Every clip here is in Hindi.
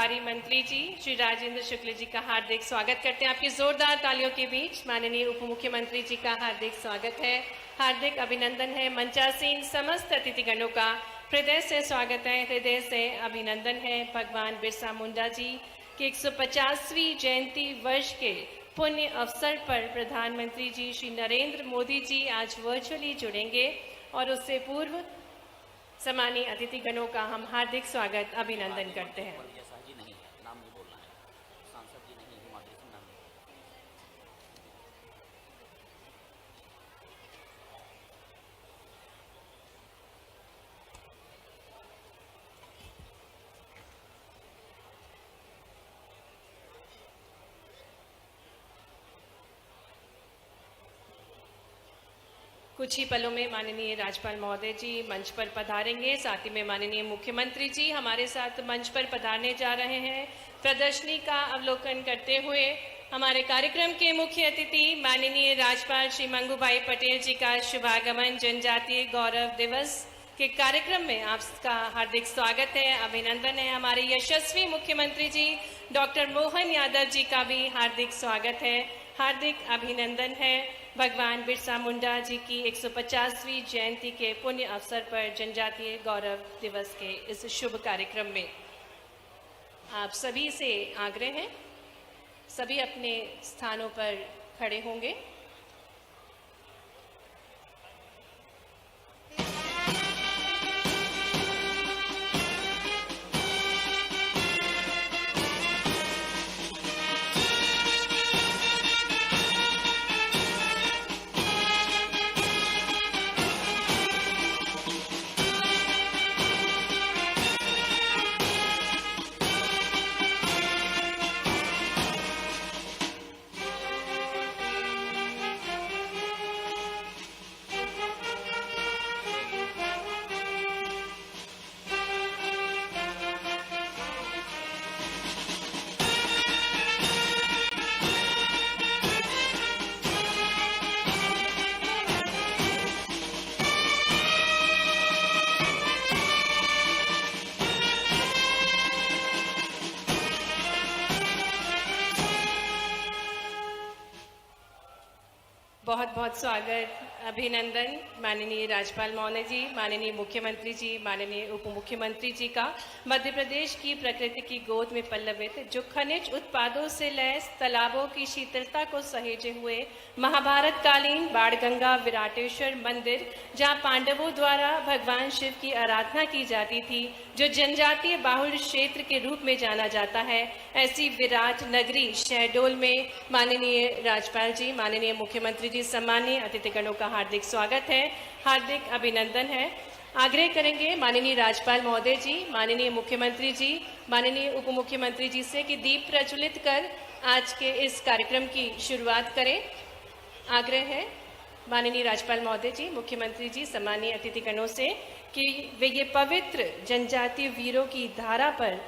प्रभारी मंत्री जी श्री राजेंद्र शुक्ल जी का हार्दिक स्वागत करते हैं। आपकी जोरदार तालियों के बीच माननीय उप मुख्यमंत्री जी का हार्दिक स्वागत है, हार्दिक अभिनंदन है। मंचासीन समस्त अतिथिगणों का हृदय से स्वागत है, हृदय से अभिनंदन है। भगवान बिरसा मुंडा जी की 150वीं जयंती वर्ष के पुण्य अवसर पर प्रधानमंत्री जी श्री नरेंद्र मोदी जी आज वर्चुअली जुड़ेंगे और उससे पूर्व सम्मानीय अतिथिगणों का हम हार्दिक स्वागत अभिनंदन करते हैं। कुछ ही पलों में माननीय राज्यपाल महोदय जी मंच पर पधारेंगे। साथ ही में माननीय मुख्यमंत्री जी हमारे साथ मंच पर पधारने जा रहे हैं। प्रदर्शनी का अवलोकन करते हुए हमारे कार्यक्रम के मुख्य अतिथि माननीय राज्यपाल श्री मंगूभाई पटेल जी का शुभागमन जनजातीय गौरव दिवस के कार्यक्रम में आपका हार्दिक स्वागत है, अभिनंदन है। हमारे यशस्वी मुख्यमंत्री जी डॉक्टर मोहन यादव जी का भी हार्दिक स्वागत है, हार्दिक अभिनंदन है। भगवान बिरसा मुंडा जी की 150वीं जयंती के पुण्य अवसर पर जनजातीय गौरव दिवस के इस शुभ कार्यक्रम में आप सभी से आग्रह है, सभी अपने स्थानों पर खड़े होंगे। बहुत बहुत स्वागत, अभिनंदन माननीय राज्यपाल महोदय जी, माननीय मुख्यमंत्री जी, माननीय उप मुख्यमंत्री जी का मध्य प्रदेश की प्रकृति की गोद में पल्लवित जो खनिज उत्पादों से लैस तालाबों की शीतलता को सहेजे हुए महाभारत कालीन बाणगंगा विराटेश्वर मंदिर, जहां पांडवों द्वारा भगवान शिव की आराधना की जाती थी, जो जनजातीय बाहुल्य क्षेत्र के रूप में जाना जाता है, ऐसी विराट नगरी शहडोल में माननीय राज्यपाल जी, माननीय मुख्यमंत्री जी, सम्मानीय अतिथिगणों का हार्दिक स्वागत है, हार्दिक अभिनंदन है। आग्रह करेंगे माननीय राज्यपाल महोदय जी, माननीय मुख्यमंत्री जी, माननीय उप मुख्यमंत्री जी से कि दीप प्रज्वलित कर आज के इस कार्यक्रम की शुरुआत करें। आग्रह है माननीय राज्यपाल महोदय जी, मुख्यमंत्री जी, सम्मानीय अतिथिगणों से कि वे ये पवित्र जनजातीय वीरों की धारा पर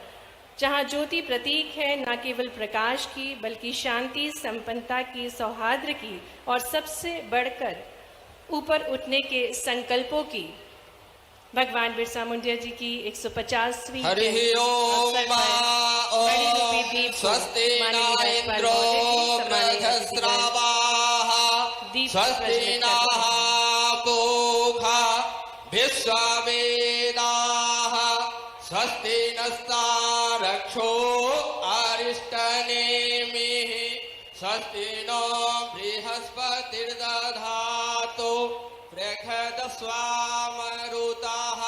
जहाँ ज्योति प्रतीक है न केवल प्रकाश की बल्कि शांति, संपन्नता की, सौहार्द की और सबसे बढ़कर ऊपर उठने के संकल्पों की, भगवान बिरसा मुंडा जी की 150वीं स्वस्ति नस्तारक्षो अरिष्टनेमिः स्वस्ति नो बृहस्पतिर्दधातु प्रखदस्वामरुताः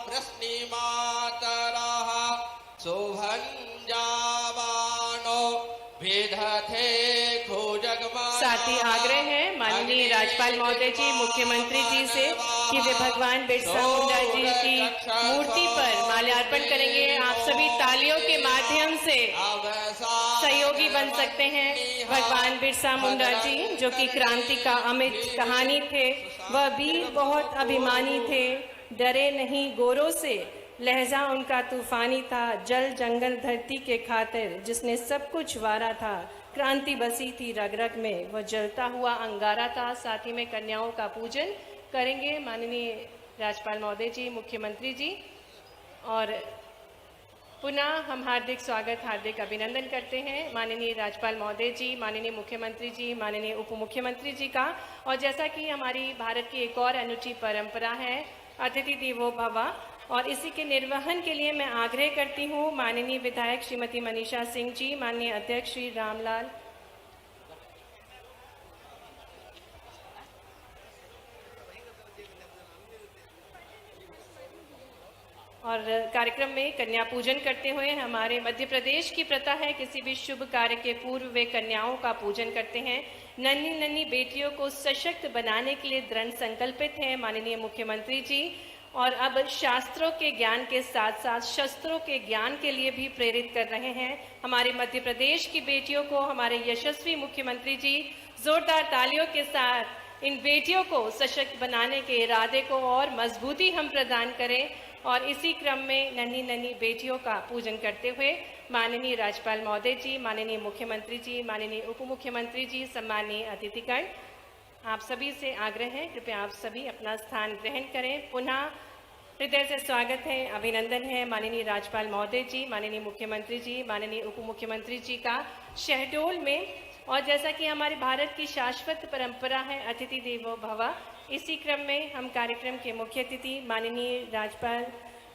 प्रश्निमातरः शोभञ्जावानो विदधे खोजगमा। साथ ही आग्रह है माननीय राज्यपाल महोदय जी, मुख्यमंत्री जी से कि वे भगवान बिरसा मुंडा जी की मूर्ति पर माल्यार्पण करेंगे। आप सभी तालियों के माध्यम से सहयोगी बन सकते हैं। भगवान बिरसा मुंडा जी जो कि क्रांति का अमित कहानी थे, वह वीर बहुत अभिमानी थे, डरे नहीं गोरों से, लहजा उनका तूफानी था, जल जंगल धरती के खातिर जिसने सब कुछ वारा था, क्रांति बसी थी रग रग में, वह जलता हुआ अंगारा था। साथ ही में कन्याओं का पूजन करेंगे माननीय राज्यपाल महोदय जी, मुख्यमंत्री जी, और पुनः हम हार्दिक स्वागत, हार्दिक अभिनंदन करते हैं माननीय राज्यपाल महोदय जी, माननीय मुख्यमंत्री जी, माननीय उप मुख्यमंत्री जी का। और जैसा कि हमारी भारत की एक और अनूठी परंपरा है अतिथि देवो भव, और इसी के निर्वहन के लिए मैं आग्रह करती हूँ माननीय विधायक श्रीमती मनीषा सिंह जी, माननीय अध्यक्ष श्री रामलाल और कार्यक्रम में कन्या पूजन करते हुए, हमारे मध्य प्रदेश की प्रथा है किसी भी शुभ कार्य के पूर्व वे कन्याओं का पूजन करते हैं। नन्ही नन्ही बेटियों को सशक्त बनाने के लिए दृढ़ संकल्पित हैं माननीय मुख्यमंत्री जी, और अब शास्त्रों के ज्ञान के साथ साथ शस्त्रों के ज्ञान के लिए भी प्रेरित कर रहे हैं। हमारे मध्य प्रदेश की बेटियों को हमारे यशस्वी मुख्यमंत्री जी जोरदार तालियों के साथ इन बेटियों को सशक्त बनाने के इरादे को और मजबूती हम प्रदान करें। और इसी क्रम में नन्ही नन्ही बेटियों का पूजन करते हुए माननीय राज्यपाल महोदय जी, माननीय मुख्यमंत्री जी, माननीय उप मुख्यमंत्री जी, सम्मानीय अतिथिगण, आप सभी से आग्रह है कृपया आप सभी अपना स्थान ग्रहण करें। पुनः हृदय से स्वागत है, अभिनंदन है माननीय राज्यपाल महोदय जी, माननीय मुख्यमंत्री जी, माननीय उप मुख्यमंत्री जी का शहडोल में। और जैसा कि हमारे भारत की शाश्वत परंपरा है अतिथि देवो भव, इसी क्रम में हम कार्यक्रम के मुख्य अतिथि माननीय राज्यपाल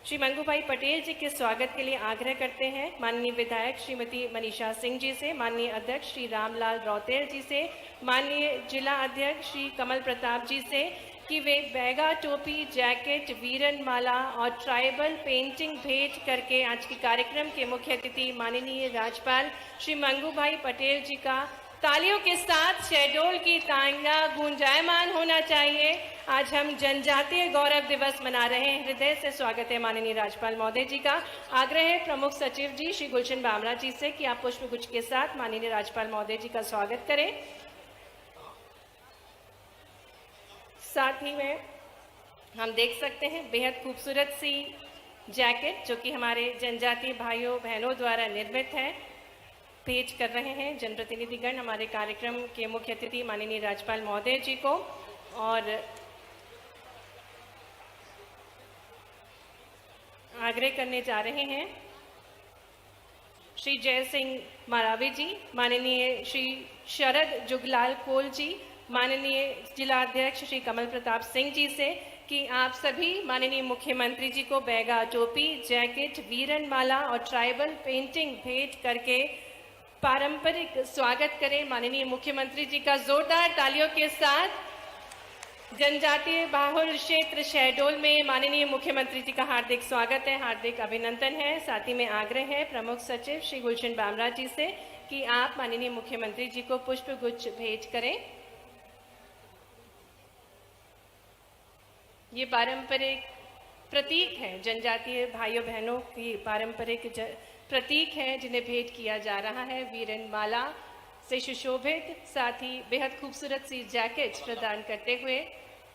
श्री मंगूभाई पटेल जी के स्वागत के लिए आग्रह करते हैं माननीय विधायक श्रीमती मनीषा सिंह जी से, माननीय अध्यक्ष श्री रामलाल रौतेल जी से, माननीय जिला अध्यक्ष श्री कमल प्रताप जी से कि वे बैगा, टोपी, जैकेट, वीरन माला और ट्राइबल पेंटिंग भेंट करके आज के कार्यक्रम के मुख्य अतिथि माननीय राज्यपाल श्री मंगूभाई पटेल जी का तालियों के साथ शहडोल की तांगा गुंजायमान होना चाहिए। आज हम जनजातीय गौरव दिवस मना रहे हैं। हृदय से स्वागत है माननीय राज्यपाल महोदय जी का। आग्रह है प्रमुख सचिव जी श्री गुलशन बामरा जी से कि आप पुष्पगुच्छ के साथ माननीय राज्यपाल महोदय जी का स्वागत करें। साथ ही में हम देख सकते हैं बेहद खूबसूरत सी जैकेट जो कि हमारे जनजातीय भाइयों बहनों द्वारा निर्मित है, भेंट कर रहे हैं जनप्रतिनिधिगण हमारे कार्यक्रम के मुख्य अतिथि माननीय राज्यपाल महोदय जी को। और आग्रह करने जा रहे हैं श्री जय सिंह मारावी जी, माननीय श्री शरद जुगलाल कोल जी, माननीय जिलाध्यक्ष श्री कमल प्रताप सिंह जी से कि आप सभी माननीय मुख्यमंत्री जी को बैगा, टोपी, जैकेट, वीरन माला और ट्राइबल पेंटिंग भेंट करके पारंपरिक स्वागत करें। माननीय मुख्यमंत्री जी का जोरदार तालियों के साथ जनजातीय बाहुल क्षेत्र शहडोल में माननीय मुख्यमंत्री जी का हार्दिक स्वागत है, हार्दिक अभिनंदन है। साथ ही में आग्रह है प्रमुख सचिव श्री गुलशन बामरा जी से कि आप माननीय मुख्यमंत्री जी को पुष्पगुच्छ भेंट करें। ये पारंपरिक प्रतीक है, जनजातीय भाइयों बहनों की पारंपरिक प्रतीक है जिन्हें भेंट किया जा रहा है वीरन माला से सुशोभित, साथ ही बेहद खूबसूरत सी जैकेट प्रदान करते हुए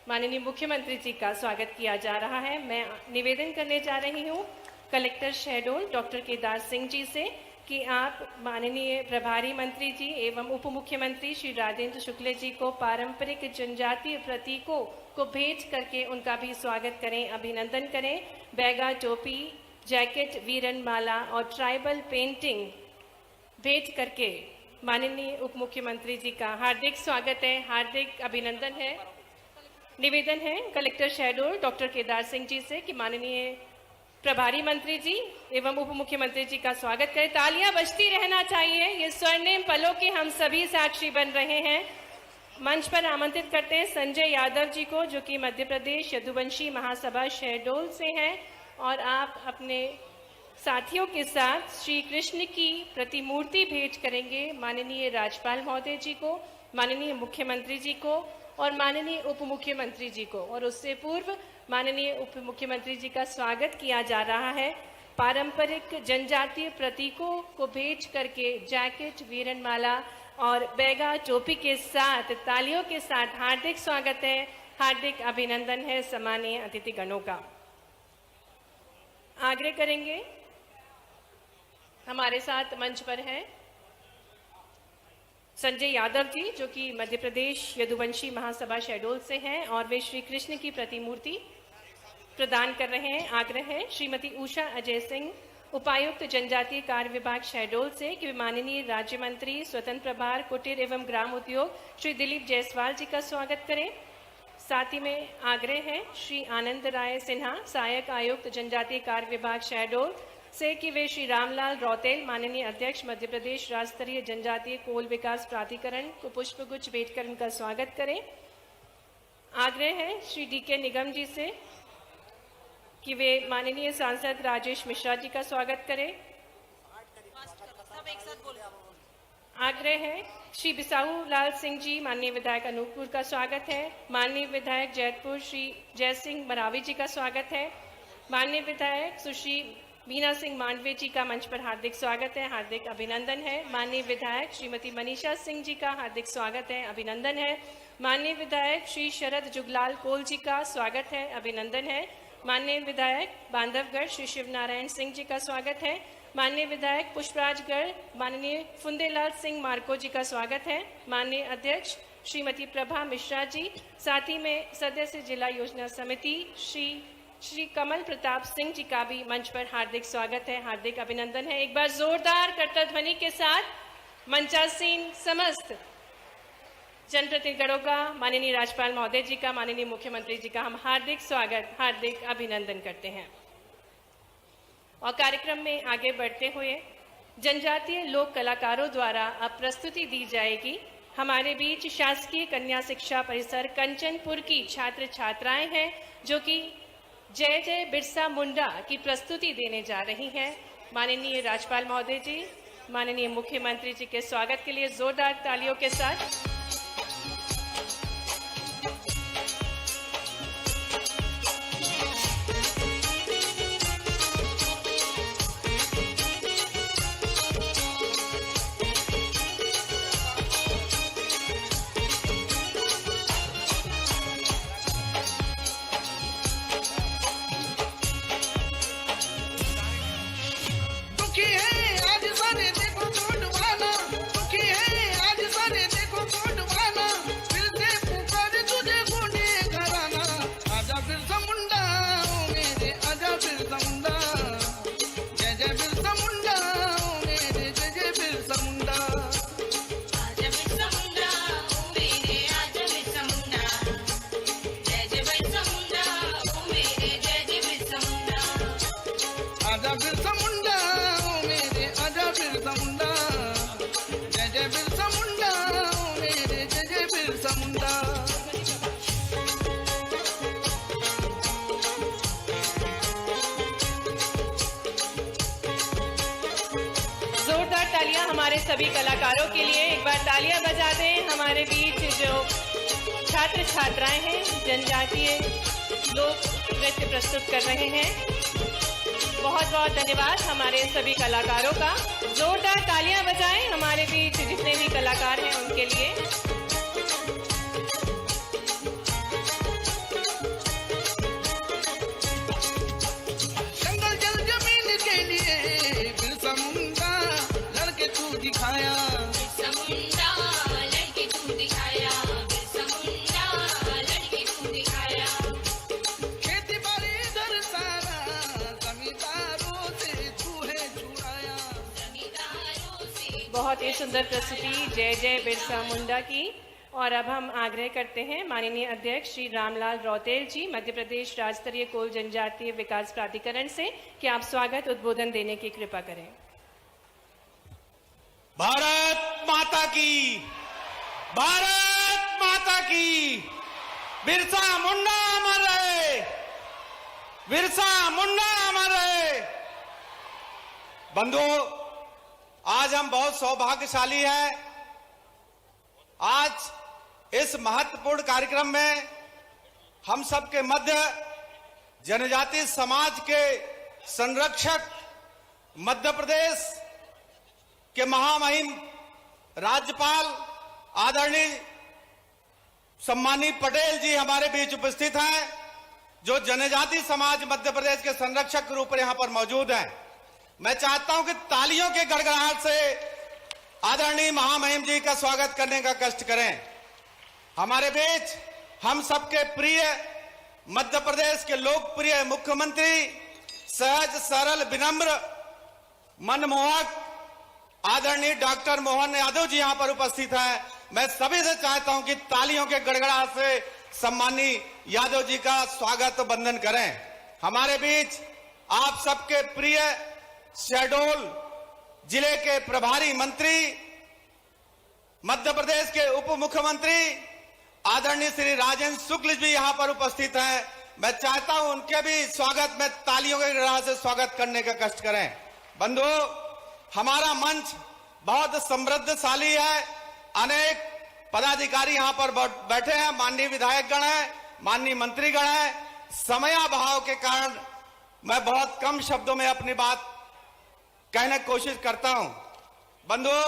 माननीय मुख्यमंत्री जी का स्वागत किया जा रहा है। मैं निवेदन करने जा रही हूँ कलेक्टर शहडोल डॉक्टर केदार सिंह जी से कि आप माननीय प्रभारी मंत्री जी एवं उप मुख्यमंत्री श्री राजेंद्र शुक्ल जी को पारंपरिक जनजातीय प्रतीकों को भेंट करके उनका भी स्वागत करें, अभिनंदन करें। बैगा, टोपी, जैकेट, वीरन माला और ट्राइबल पेंटिंग भेंट करके माननीय उप मुख्यमंत्री जी का हार्दिक स्वागत है, हार्दिक अभिनंदन है। निवेदन है कलेक्टर शहडोल डॉक्टर केदार सिंह जी से कि माननीय प्रभारी मंत्री जी एवं उप मुख्यमंत्री जी का स्वागत करें। तालियां बजती रहना चाहिए, ये स्वर्णिम पलों के हम सभी साक्षी बन रहे हैं। मंच पर आमंत्रित करते हैं संजय यादव जी को जो कि मध्य प्रदेश यदुवंशी महासभा शहडोल से हैं, और आप अपने साथियों के साथ श्री कृष्ण की प्रतिमूर्ति भेंट करेंगे माननीय राज्यपाल महोदय जी को, माननीय मुख्यमंत्री जी को और माननीय उप मुख्यमंत्री जी को। और उससे पूर्व माननीय उप मुख्यमंत्री जी का स्वागत किया जा रहा है पारंपरिक जनजातीय प्रतीकों को भेंट करके जैकेट, वीरन माला और बैगा, टोपी के साथ तालियों के साथ हार्दिक स्वागत है, हार्दिक अभिनंदन है सम्मानीय अतिथिगणों का। आग्रह करेंगे हमारे साथ मंच पर हैं संजय यादव जी जो कि मध्य प्रदेश यदुवंशी महासभा शहडोल से हैं और वे श्री कृष्ण की प्रतिमूर्ति प्रदान कर रहे हैं। आग्रह है श्रीमती उषा अजय सिंह उपायुक्त जनजातीय कार्य विभाग शहडोल से कि माननीय राज्य मंत्री स्वतंत्र प्रभार कुटीर एवं ग्राम उद्योग श्री दिलीप जायसवाल जी का स्वागत करें। साथ ही में आग्रह है श्री आनंद राय सिन्हा सहायक आयुक्त जनजातीय कार्य विभाग शहडोल से कि वे श्री रामलाल रौतेल माननीय अध्यक्ष मध्य प्रदेश राज्य स्तरीय जनजातीय कोल विकास प्राधिकरण को पुष्पगुच्छ भेंट कर उनका स्वागत करें। आग्रह है श्री DK निगम जी से कि वे माननीय सांसद राजेश मिश्रा जी का स्वागत करें। आग्रह है श्री बिसाहू लाल सिंह जी माननीय विधायक अनूपपुर का स्वागत है। माननीय विधायक जैतपुर श्री जय सिंह मरावी जी का स्वागत है। माननीय विधायक सुश्री बीना सिंह मांडवे जी का मंच पर हार्दिक स्वागत है, हार्दिक अभिनंदन है। माननीय विधायक श्रीमती मनीषा सिंह जी का हार्दिक स्वागत है, अभिनंदन है। माननीय विधायक श्री शरद जुगलाल कोल जी का स्वागत है, अभिनंदन है। माननीय विधायक बांधवगढ़ श्री शिवनारायण सिंह जी का स्वागत है। माननीय विधायक पुष्पराजगढ़ माननीय फुंदेलाल सिंह मार्को जी का स्वागत है। माननीय अध्यक्ष श्रीमती प्रभा मिश्रा जी, साथ ही में सदस्य जिला योजना समिति श्री कमल प्रताप सिंह जी का भी मंच पर हार्दिक स्वागत है, हार्दिक अभिनंदन है। एक बार जोरदार करतल ध्वनि के साथ मंचासीन समस्त जनप्रतिनिधिगणों का, माननीय राज्यपाल महोदय जी का, माननीय मुख्यमंत्री जी का हम हार्दिक स्वागत, हार्दिक अभिनंदन करते हैं। और कार्यक्रम में आगे बढ़ते हुए जनजातीय लोक कलाकारों द्वारा अब प्रस्तुति दी जाएगी। हमारे बीच शासकीय कन्या शिक्षा परिसर कंचनपुर की छात्र छात्राएं हैं जो कि जय जय बिरसा मुंडा की प्रस्तुति देने जा रही हैं। माननीय राज्यपाल महोदय जी, माननीय मुख्यमंत्री जी के स्वागत के लिए जोरदार तालियों के साथ हमारे सभी कलाकारों के लिए एक बार तालियां बजा दें। हमारे बीच जो छात्र छात्राएं हैं जनजातीय लोक नृत्य प्रस्तुत कर रहे हैं, बहुत बहुत धन्यवाद हमारे सभी कलाकारों का। जोरदार तालियां बजाएं हमारे बीच जितने भी कलाकार हैं उनके लिए। बहुत ही सुंदर प्रस्तुति जय जय बिरसा मुंडा की। और अब हम आग्रह करते हैं माननीय अध्यक्ष श्री रामलाल रौतेल जी मध्य प्रदेश राज्य स्तरीय कोल जनजातीय विकास प्राधिकरण से कि आप स्वागत उद्बोधन देने की कृपा करें। भारत माता की, भारत माता की, बिरसा मुंडा अमर रहे, बिरसा मुंडा अमर रहे। बंधुओं, आज हम बहुत सौभाग्यशाली हैं। आज इस महत्वपूर्ण कार्यक्रम में हम सबके मध्य जनजातीय समाज के संरक्षक मध्य प्रदेश के महामहिम राज्यपाल आदरणीय सम्मानीय पटेल जी हमारे बीच उपस्थित हैं, जो जनजातीय समाज मध्य प्रदेश के संरक्षक के रूप में यहां पर मौजूद हैं। मैं चाहता हूं कि तालियों के गड़गड़ाहट से आदरणीय महामहिम जी का स्वागत करने का कष्ट करें। हमारे बीच हम सबके प्रिय मध्य प्रदेश के लोकप्रिय मुख्यमंत्री, सहज सरल विनम्र मनमोहक आदरणीय डॉक्टर मोहन यादव जी यहां पर उपस्थित हैं। मैं सभी से चाहता हूं कि तालियों के गड़गड़ाहट से सम्मानी यादव जी का स्वागत वंदन करें। हमारे बीच आप सबके प्रिय शहडोल जिले के प्रभारी मंत्री, मध्य प्रदेश के उप मुख्यमंत्री आदरणीय श्री राजेंद्र शुक्ल जी यहां पर उपस्थित हैं। मैं चाहता हूं उनके भी स्वागत में तालियों के गड़गड़ाहट से स्वागत करने का कष्ट करें। बंधुओं, हमारा मंच बहुत समृद्धशाली है। अनेक पदाधिकारी यहां पर बैठे हैं, माननीय विधायक गण हैं, माननीय मंत्रीगण हैं। समयाभाव के कारण मैं बहुत कम शब्दों में अपनी बात कहने की कोशिश करता हूं। बंधुओं,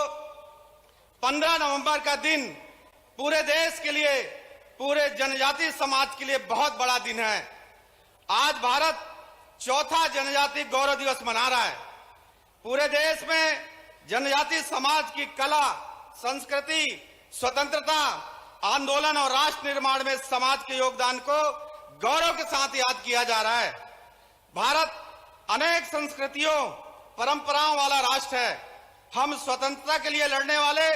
15 नवंबर का दिन पूरे देश के लिए, पूरे जनजातीय समाज के लिए बहुत बड़ा दिन है। आज भारत चौथा जनजातीय गौरव दिवस मना रहा है। पूरे देश में जनजातीय समाज की कला, संस्कृति, स्वतंत्रता आंदोलन और राष्ट्र निर्माण में समाज के योगदान को गौरव के साथ याद किया जा रहा है। भारत अनेक संस्कृतियों, परंपराओं वाला राष्ट्र है। हम स्वतंत्रता के लिए लड़ने वाले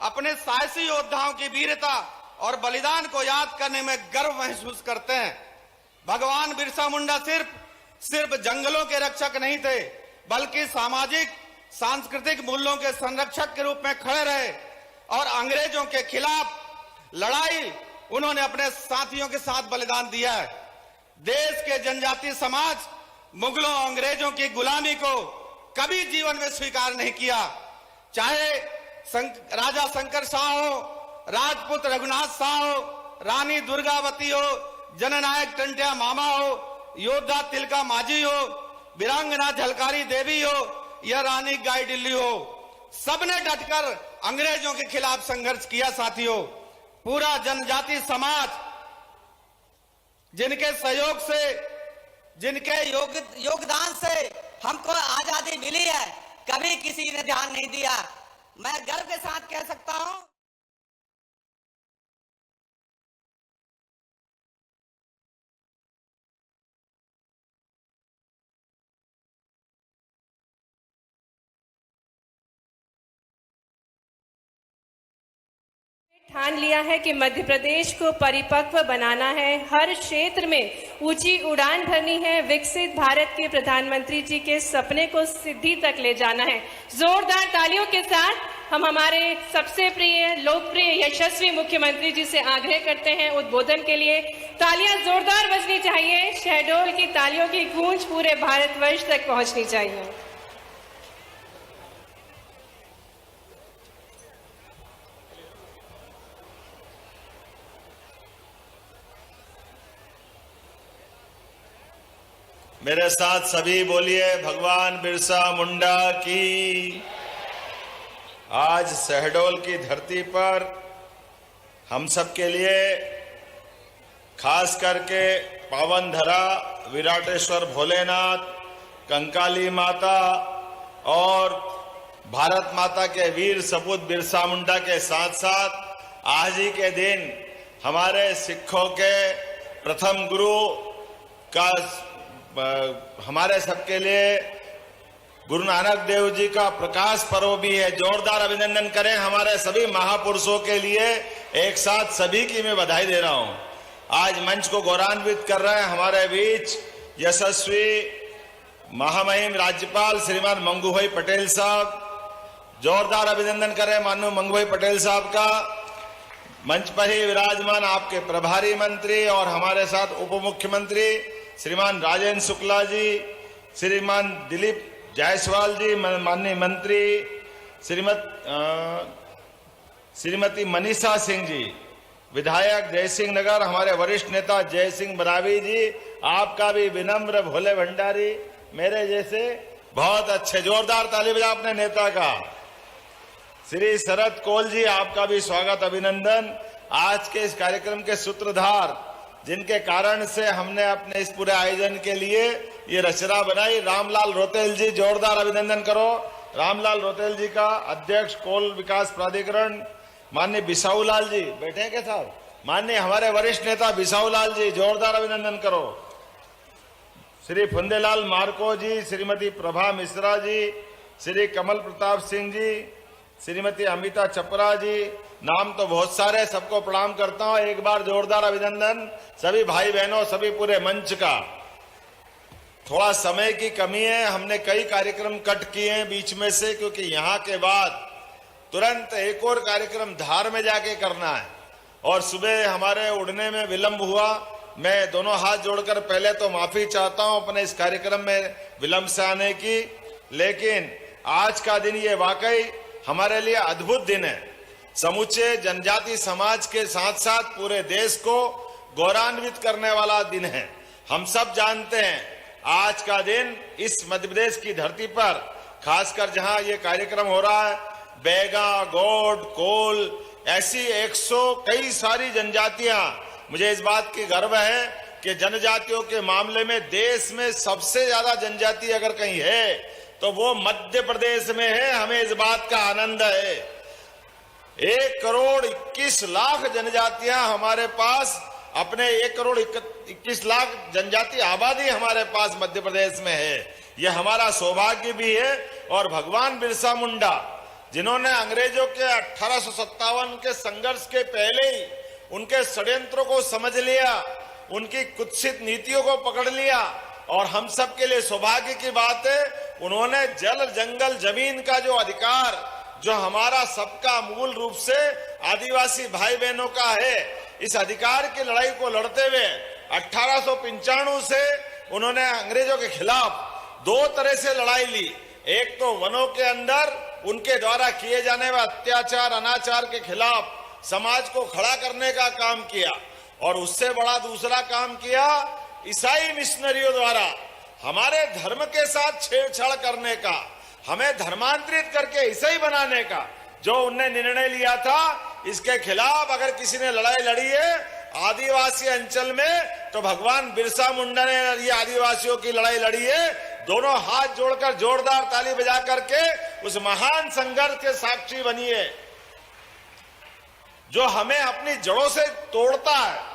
अपने साहसी योद्धाओं की वीरता और बलिदान को याद करने में गर्व महसूस करते हैं। भगवान बिरसा मुंडा सिर्फ जंगलों के रक्षक नहीं थे, बल्कि सामाजिक सांस्कृतिक मूल्यों के संरक्षक के रूप में खड़े रहे और अंग्रेजों के खिलाफ लड़ाई उन्होंने अपने साथियों के साथ बलिदान दिया है। देश के जनजातीय समाज मुगलों और अंग्रेजों की गुलामी को कभी जीवन में स्वीकार नहीं किया। चाहे राजा शंकर शाह हो, राजपूत रघुनाथ शाह हो, रानी दुर्गावती हो, जननायक टंटिया मामा हो, योद्धा तिलका माझी हो, वीरांगना झलकारी देवी हो या रानी गाईडिल्ली हो, सबने डटकर अंग्रेजों के खिलाफ संघर्ष किया। साथियों, पूरा जनजातीय समाज जिनके सहयोग से, जिनके योगदान से हमको आजादी मिली है, कभी किसी ने ध्यान नहीं दिया। मैं गर्व के साथ कह सकता हूं, ठान लिया है कि मध्य प्रदेश को परिपक्व बनाना है, हर क्षेत्र में ऊंची उड़ान भरनी है, विकसित भारत के प्रधानमंत्री जी के सपने को सिद्धि तक ले जाना है। जोरदार तालियों के साथ हम हमारे सबसे प्रिय, लोकप्रिय, यशस्वी मुख्यमंत्री जी से आग्रह करते हैं उद्बोधन के लिए। तालियां जोरदार बजनी चाहिए। शहडोल की तालियों की गूंज पूरे भारतवर्ष तक पहुंचनी चाहिए। मेरे साथ सभी बोलिए, भगवान बिरसा मुंडा की। आज शहडोल की धरती पर हम सब के लिए, खास करके पावन धरा विराटेश्वर भोलेनाथ, कंकाली माता और भारत माता के वीर सपूत बिरसा मुंडा के साथ साथ आज ही के दिन हमारे सिखों के प्रथम गुरु का, हमारे सबके लिए गुरु नानक देव जी का प्रकाश पर्व भी है। जोरदार अभिनंदन करें हमारे सभी महापुरुषों के लिए। एक साथ सभी की मैं बधाई दे रहा हूं। आज मंच को गौरवान्वित कर रहे हैं हमारे बीच यशस्वी महामहिम राज्यपाल श्रीमान मंगू भाई पटेल साहब। जोरदार अभिनंदन करें माननीय मंगू भाई पटेल साहब का। मंच पर ही विराजमान आपके प्रभारी मंत्री और हमारे साथ उप मुख्यमंत्री श्रीमान राजेंद्र शुक्ला जी, श्रीमान दिलीप जायसवाल जी, माननीय मंत्री श्रीमती मनीषा सिंह जी, विधायक जयसिंह नगर, हमारे वरिष्ठ नेता जय सिंह बरावी जी, आपका भी विनम्र भोले भंडारी, मेरे जैसे बहुत अच्छे, जोरदार ताली बजा अपने नेता का। श्री शरद कोल जी, आपका भी स्वागत अभिनंदन। आज के इस कार्यक्रम के सूत्रधार, जिनके कारण से हमने अपने इस पूरे आयोजन के लिए ये रचना बनाई, रामलाल रोतेल जी, जोरदार अभिनंदन करो रामलाल रोतेल जी का। अध्यक्ष कोल विकास प्राधिकरण माननीय बिसाऊलाल जी, बैठे हैं क्या साहब? माननीय हमारे वरिष्ठ नेता बिसाऊलाल जी, जोरदार अभिनंदन करो। श्री फुंदेलाल मार्को जी, श्रीमती प्रभा मिश्रा जी, श्री कमल प्रताप सिंह जी, श्रीमती अमिता चपरा जी, नाम तो बहुत सारे, सबको प्रणाम करता हूं। एक बार जोरदार अभिनंदन सभी भाई बहनों, सभी पूरे मंच का। थोड़ा समय की कमी है, हमने कई कार्यक्रम कट किए हैं बीच में से, क्योंकि यहाँ के बाद तुरंत एक और कार्यक्रम धार में जाके करना है और सुबह हमारे उड़ने में विलंब हुआ। मैं दोनों हाथ जोड़कर पहले तो माफी चाहता हूं अपने इस कार्यक्रम में विलंब से आने की, लेकिन आज का दिन ये वाकई हमारे लिए अद्भुत दिन है। समूचे जनजाति समाज के साथ साथ पूरे देश को गौरवान्वित करने वाला दिन है। हम सब जानते हैं आज का दिन इस मध्य प्रदेश की धरती पर, खासकर जहां ये कार्यक्रम हो रहा है, बैगा, गौड़, कोल, ऐसी 100 कई सारी जनजातियां, मुझे इस बात की गर्व है कि जनजातियों के मामले में देश में सबसे ज्यादा जनजाति अगर कहीं है तो वो मध्य प्रदेश में है। हमें इस बात का आनंद है। 1 करोड़ 21 लाख जनजातियां हमारे पास, अपने 1 करोड़ 21 लाख जनजाति आबादी हमारे पास मध्य प्रदेश में है। यह हमारा सौभाग्य भी है। और भगवान बिरसा मुंडा, जिन्होंने अंग्रेजों के 1857 के संघर्ष के पहले ही उनके षड्यंत्रों को समझ लिया, उनकी कुत्सित नीतियों को पकड़ लिया, और हम सब के लिए सौभाग्य की बात है, उन्होंने जल, जंगल, जमीन का जो अधिकार, जो हमारा सबका मूल रूप से आदिवासी भाई बहनों का है, इस अधिकार की लड़ाई को लड़ते हुए 1895 से उन्होंने अंग्रेजों के खिलाफ 2 तरह से लड़ाई ली। एक तो वनों के अंदर उनके द्वारा किए जाने वाले अत्याचार, अनाचार के खिलाफ समाज को खड़ा करने का काम किया, और उससे बड़ा दूसरा काम किया ईसाई मिशनरियों द्वारा हमारे धर्म के साथ छेड़छाड़ करने का, हमें धर्मांतरित करके ईसाई बनाने का जो उनने निर्णय लिया था। इसके खिलाफ अगर किसी ने लड़ाई लड़ी है आदिवासी अंचल में, तो भगवान बिरसा मुंडा ने ये आदिवासियों की लड़ाई लड़ी है। दोनों हाथ जोड़कर जोरदार ताली बजा करके उस महान संघर्ष के साक्षी बनिए जो हमें अपनी जड़ों से तोड़ता है।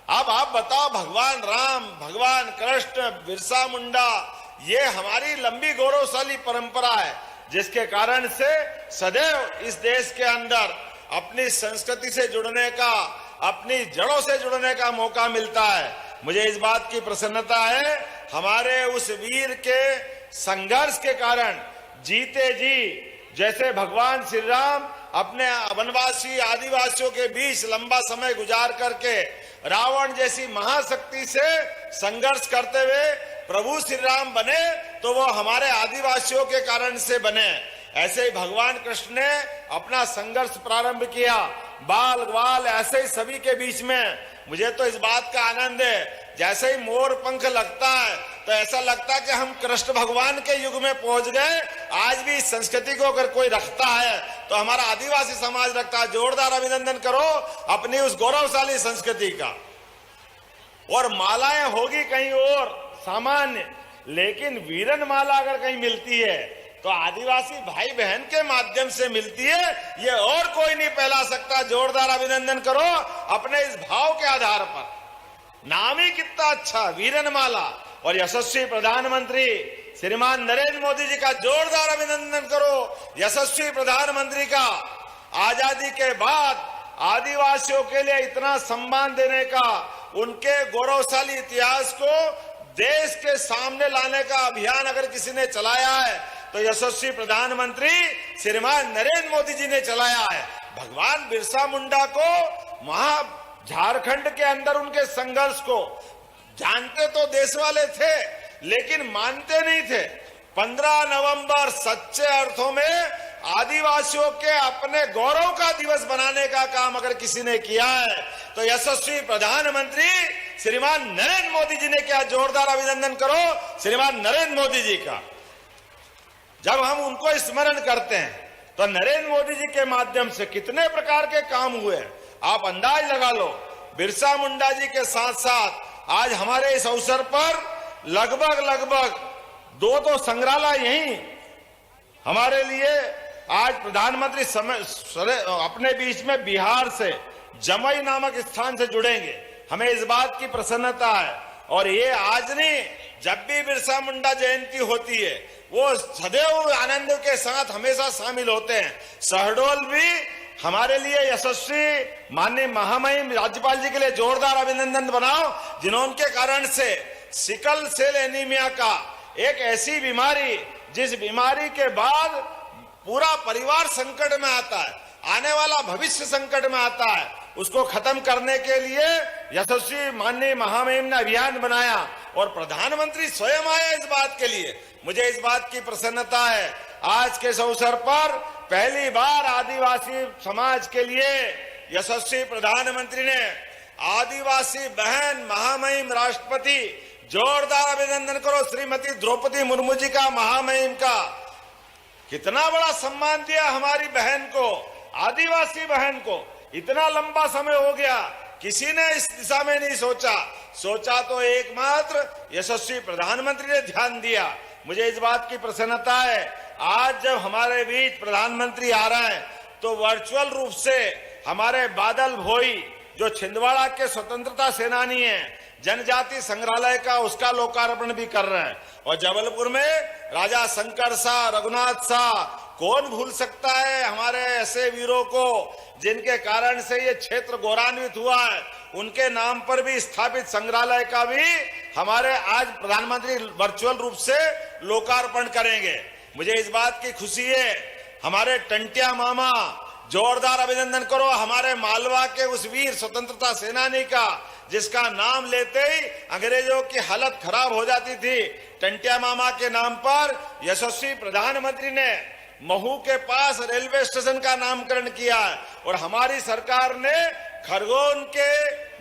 अब आप बताओ, भगवान राम, भगवान कृष्ण, बिरसा मुंडा, ये हमारी लंबी गौरवशाली परंपरा है, जिसके कारण से सदैव इस देश के अंदर अपनी संस्कृति से जुड़ने का, अपनी जड़ों से जुड़ने का मौका मिलता है। मुझे इस बात की प्रसन्नता है, हमारे उस वीर के संघर्ष के कारण जीते जी, जैसे भगवान श्री राम अपने वनवासी आदिवासियों के बीच लंबा समय गुजार करके रावण जैसी महाशक्ति से संघर्ष करते हुए प्रभु श्री राम बने, तो वो हमारे आदिवासियों के कारण से बने। ऐसे ही भगवान कृष्ण ने अपना संघर्ष प्रारंभ किया, बाल ग्वाल ऐसे ही सभी के बीच में। मुझे तो इस बात का आनंद है, जैसे ही मोर पंख लगता है तो ऐसा लगता है कि हम कृष्ण भगवान के युग में पहुंच गए। आज भी इस संस्कृति को अगर कोई रखता है तो हमारा आदिवासी समाज रखता है। जोरदार अभिनंदन करो अपनी उस गौरवशाली संस्कृति का। और मालाएं होगी कहीं और सामान्य, लेकिन वीरन माला अगर कहीं मिलती है तो आदिवासी भाई बहन के माध्यम से मिलती है, ये और कोई नहीं फैला सकता। जोरदार अभिनंदन करो अपने इस भाव के आधार पर। नाम ही कितना अच्छा, वीरन माला। और यशस्वी प्रधानमंत्री श्रीमान नरेंद्र मोदी जी का जोरदार अभिनंदन करो। यशस्वी प्रधानमंत्री का आजादी के बाद आदिवासियों के लिए इतना सम्मान देने का, उनके गौरवशाली इतिहास को देश के सामने लाने का अभियान अगर किसी ने चलाया है तो यशस्वी प्रधानमंत्री श्रीमान नरेंद्र मोदी जी ने चलाया है। भगवान बिरसा मुंडा को झारखंड के अंदर उनके संघर्ष को जानते तो देश वाले थे, लेकिन मानते नहीं थे। 15 नवंबर सच्चे अर्थों में आदिवासियों के अपने गौरव का दिवस बनाने का काम अगर किसी ने किया है तो यशस्वी प्रधानमंत्री श्रीमान नरेंद्र मोदी जी ने किया। जोरदार अभिनंदन करो श्रीमान नरेंद्र मोदी जी का। जब हम उनको स्मरण करते हैं तो नरेंद्र मोदी जी के माध्यम से कितने प्रकार के काम हुए, आप अंदाज लगा लो। बिरसा मुंडा जी के साथ साथ आज हमारे इस अवसर पर लगभग 2 संग्रहालय यही हमारे लिए आज प्रधानमंत्री अपने बीच में बिहार से जमई नामक स्थान से जुड़ेंगे। हमें इस बात की प्रसन्नता है। और ये आज नहीं, जब भी बिरसा मुंडा जयंती होती है वो सदैव आनंद के साथ हमेशा शामिल होते हैं। शहडोल भी हमारे लिए यशस्वी माननीय महामहिम राज्यपाल जी के लिए जोरदार अभिनंदन बनाओ, जिन्होंने कारण से सिकल सेल एनीमिया का एक ऐसी बीमारी, जिस बीमारी के बाद पूरा परिवार संकट में आता है, आने वाला भविष्य संकट में आता है, उसको खत्म करने के लिए यशस्वी माननीय महामहिम ने अभियान बनाया और प्रधानमंत्री स्वयं आए इस बात के लिए। मुझे इस बात की प्रसन्नता है, आज के इस अवसर पर पहली बार आदिवासी समाज के लिए यशस्वी प्रधानमंत्री ने आदिवासी बहन महामहिम राष्ट्रपति, जोरदार अभिनंदन करो श्रीमती द्रौपदी मुर्मू जी का, महामहिम का, कितना बड़ा सम्मान दिया हमारी बहन को, आदिवासी बहन को। इतना लंबा समय हो गया, किसी ने इस दिशा में नहीं सोचा तो एकमात्र यशस्वी प्रधानमंत्री ने ध्यान दिया। मुझे इस बात की प्रसन्नता है, आज जब हमारे बीच प्रधानमंत्री आ रहे हैं तो वर्चुअल रूप से हमारे बादल भोई जो छिंदवाड़ा के स्वतंत्रता सेनानी हैं, जनजाति संग्रहालय का उसका लोकार्पण भी कर रहे हैं। और जबलपुर में राजा शंकर शाह, रघुनाथ शाह, कौन भूल सकता है हमारे ऐसे वीरों को जिनके कारण से ये क्षेत्र गौरवान्वित हुआ है। उनके नाम पर भी स्थापित संग्रहालय का भी हमारे आज प्रधानमंत्री वर्चुअल रूप से लोकार्पण करेंगे। मुझे इस बात की खुशी है, हमारे टंटिया मामा, जोरदार अभिनंदन करो हमारे मालवा के उस वीर स्वतंत्रता सेनानी का, जिसका नाम लेते ही अंग्रेजों की हालत खराब हो जाती थी। टंटिया मामा के नाम पर यशस्वी प्रधानमंत्री ने महू के पास रेलवे स्टेशन का नामकरण किया है और हमारी सरकार ने खरगोन के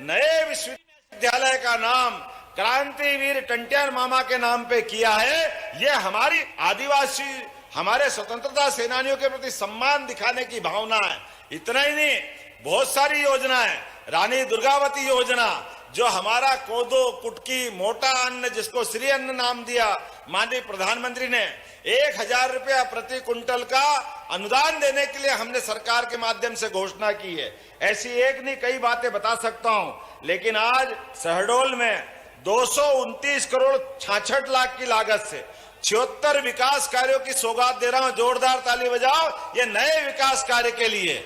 नए विश्वविद्यालय का नाम क्रांतिवीर टंटिया मामा के नाम पे किया है। ये हमारी आदिवासी, हमारे स्वतंत्रता सेनानियों के प्रति सम्मान दिखाने की भावना है। इतना ही नहीं, बहुत सारी योजनाएं, रानी दुर्गावती योजना, जो हमारा कोदो, कुटकी, मोटा अन्न, जिसको श्री अन्न नाम दिया माननीय प्रधानमंत्री ने, 1000 रुपया प्रति कुंटल का अनुदान देने के लिए हमने सरकार के माध्यम से घोषणा की है। ऐसी एक नहीं कई बातें बता सकता हूं, लेकिन आज शहडोल में 229 करोड़ 66 लाख की लागत से 76 विकास कार्यों की सौगात दे रहा हूं। जोरदार ताली बजाओ ये नए विकास कार्य के लिए।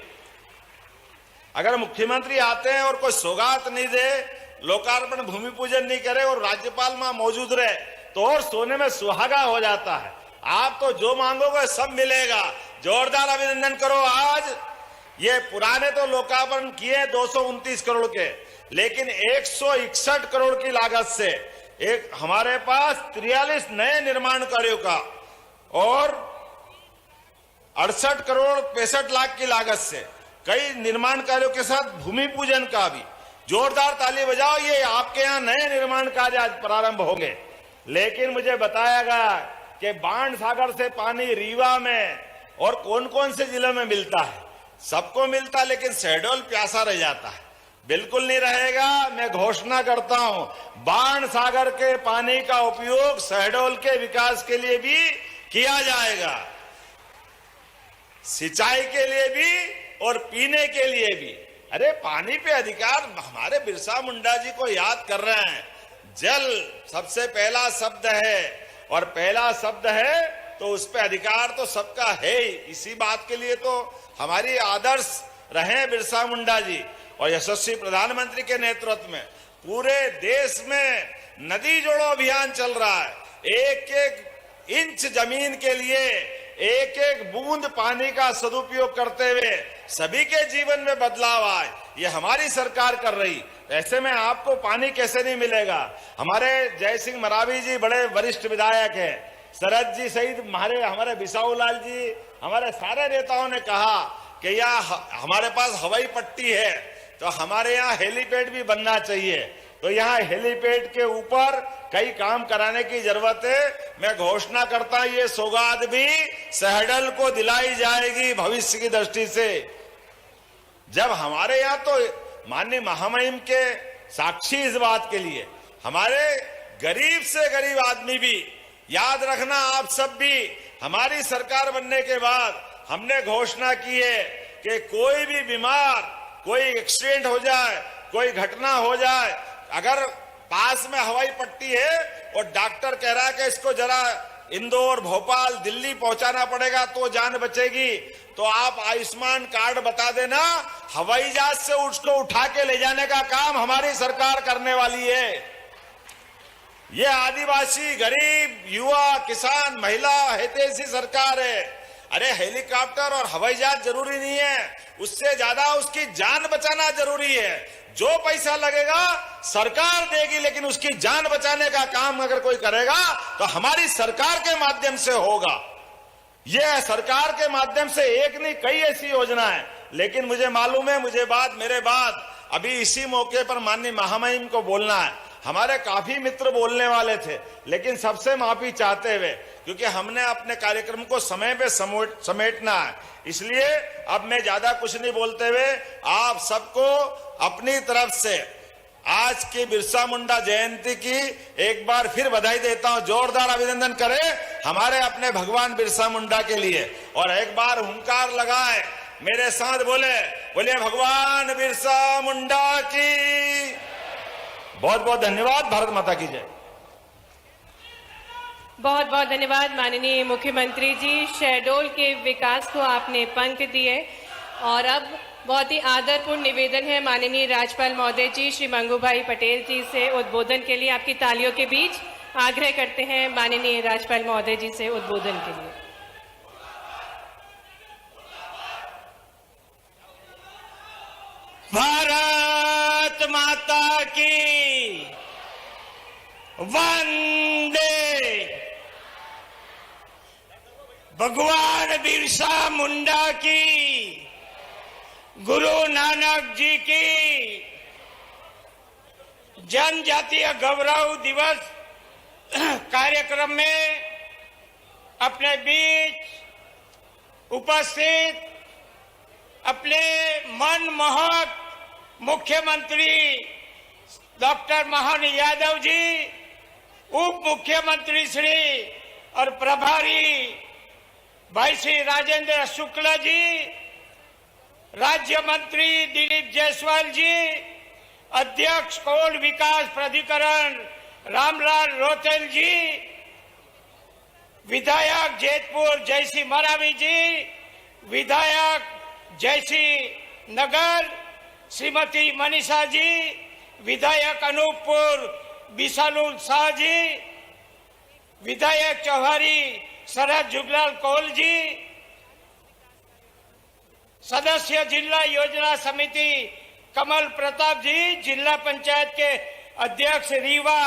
अगर मुख्यमंत्री आते हैं और कोई सौगात नहीं दे, लोकार्पण भूमि पूजन नहीं करे और राज्यपाल वहां मौजूद रहे तो और सोने में सुहागा हो जाता है। आप तो जो मांगोगे सब मिलेगा। जोरदार अभिनंदन करो। आज ये पुराने तो लोकार्पण किए 229 करोड़ के, लेकिन 161 करोड़ की लागत से एक हमारे पास 43 नए निर्माण कार्यों का और 68 करोड़ 65 लाख की लागत से कई निर्माण कार्यों के साथ भूमि पूजन का भी। जोरदार ताली बजाओ, ये आपके यहाँ नए निर्माण कार्य आज प्रारंभ होंगे। लेकिन मुझे बताया गया कि बाण सागर से पानी रीवा में और कौन कौन से जिलों में मिलता है, सबको मिलता, लेकिन शहडोल प्यासा रह जाता है। बिल्कुल नहीं रहेगा। मैं घोषणा करता हूं, बाण सागर के पानी का उपयोग शहडोल के विकास के लिए भी किया जाएगा, सिंचाई के लिए भी और पीने के लिए भी। अरे पानी पे अधिकार, हमारे बिरसा मुंडा जी को याद कर रहे हैं। जल सबसे पहला शब्द है और पहला शब्द है तो उस पे अधिकार तो सबका है ही। इसी बात के लिए तो हमारी आदर्श रहे बिरसा मुंडा जी और यशस्वी प्रधानमंत्री के नेतृत्व में पूरे देश में नदी जोड़ो अभियान चल रहा है। एक एक इंच जमीन के लिए एक एक बूंद पानी का सदुपयोग करते हुए सभी के जीवन में बदलाव आए, ये हमारी सरकार कर रही। ऐसे में आपको पानी कैसे नहीं मिलेगा। हमारे जय सिंह मरावी जी बड़े वरिष्ठ विधायक हैं, शरद जी सहित हमारे बिसाऊ लाल जी, हमारे सारे नेताओं ने कहा कि यहाँ हमारे पास हवाई पट्टी है तो हमारे यहाँ हेलीपैड भी बनना चाहिए। तो यहाँ हेलीपैड के ऊपर कई काम कराने की जरूरत है। मैं घोषणा करता हूं ये सौगात भी शहडोल को दिलाई जाएगी भविष्य की दृष्टि से। जब हमारे यहाँ तो माननीय महामहिम के साक्षी इस बात के लिए, हमारे गरीब से गरीब आदमी भी, याद रखना आप सब भी, हमारी सरकार बनने के बाद हमने घोषणा की है कि कोई भी बीमार, कोई एक्सीडेंट हो जाए, कोई घटना हो जाए, अगर पास में हवाई पट्टी है और डॉक्टर कह रहा है कि इसको जरा इंदौर, भोपाल, दिल्ली पहुंचाना पड़ेगा तो जान बचेगी, तो आप आयुष्मान कार्ड बता देना, हवाई जहाज से उसको उठा के ले जाने का काम हमारी सरकार करने वाली है। ये आदिवासी, गरीब, युवा, किसान, महिला हितैषी सरकार है। अरे हेलीकॉप्टर और हवाई जहाज जरूरी नहीं है, उससे ज्यादा उसकी जान बचाना जरूरी है। जो पैसा लगेगा सरकार देगी, लेकिन उसकी जान बचाने का काम अगर कोई करेगा तो हमारी सरकार के माध्यम से होगा। यह सरकार के माध्यम से एक नहीं कई ऐसी योजना है। लेकिन मुझे मालूम है, मेरे बाद अभी इसी मौके पर माननीय महामहिम को बोलना है। हमारे काफी मित्र बोलने वाले थे, लेकिन सबसे माफी चाहते हुए, क्योंकि हमने अपने कार्यक्रम को समय पे समेटना है, इसलिए अब मैं ज्यादा कुछ नहीं बोलते हुए आप सबको अपनी तरफ से आज की बिरसा मुंडा जयंती की एक बार फिर बधाई देता हूं। जोरदार अभिनंदन करें हमारे अपने भगवान बिरसा मुंडा के लिए, और एक बार हुंकार लगाए, मेरे साथ बोलिए भगवान बिरसा मुंडा की। बहुत बहुत धन्यवाद। भारत माता की जय। बहुत बहुत धन्यवाद माननीय मुख्यमंत्री जी। शहडोल के विकास को आपने पंख दिए, और अब बहुत ही आदरपूर्ण निवेदन है माननीय राज्यपाल महोदय जी श्री मंगूभाई पटेल जी से उद्बोधन के लिए। आपकी तालियों के बीच आग्रह करते हैं माननीय राज्यपाल महोदय जी से उद्बोधन के लिए। भारत माता की वंदे। भगवान बिरसा मुंडा की, गुरु नानक जी की जनजातीय गौरव दिवस कार्यक्रम में अपने बीच उपस्थित अपने मनमोहक मुख्यमंत्री डॉक्टर मोहन यादव जी, उप मुख्यमंत्री श्री और प्रभारी भाई श्री राजेंद्र शुक्ला जी, राज्य मंत्री दिलीप जायसवाल जी, अध्यक्ष कोल विकास प्राधिकरण रामलाल रोतेल जी, विधायक जैतपुर जयसी मरावी जी, विधायक जयसी नगर श्रीमती मनीषा जी, विधायक अनूपपुर विशालुल शाह जी, विधायक चौहारी शरद जुगलाल कौल जी, सदस्य जिला योजना समिति कमल प्रताप जी, जिला पंचायत के अध्यक्ष रीवा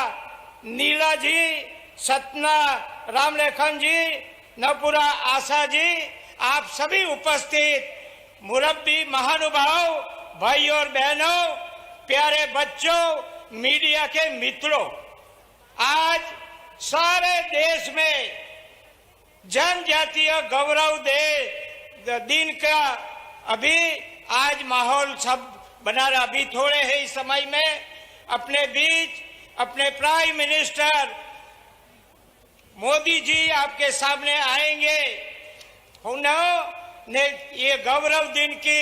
नीला जी, सतना रामलेखन जी, नपुरा आशा जी, आप सभी उपस्थित मुरब्बी महानुभाव, भाई और बहनों, प्यारे बच्चों, मीडिया के मित्रों, आज सारे देश में जनजातीय गौरव दिन का अभी आज माहौल सब बना रहा। अभी थोड़े ही समय में अपने बीच अपने प्राइम मिनिस्टर मोदी जी आपके सामने आएंगे। उन्होंने ये गौरव दिन की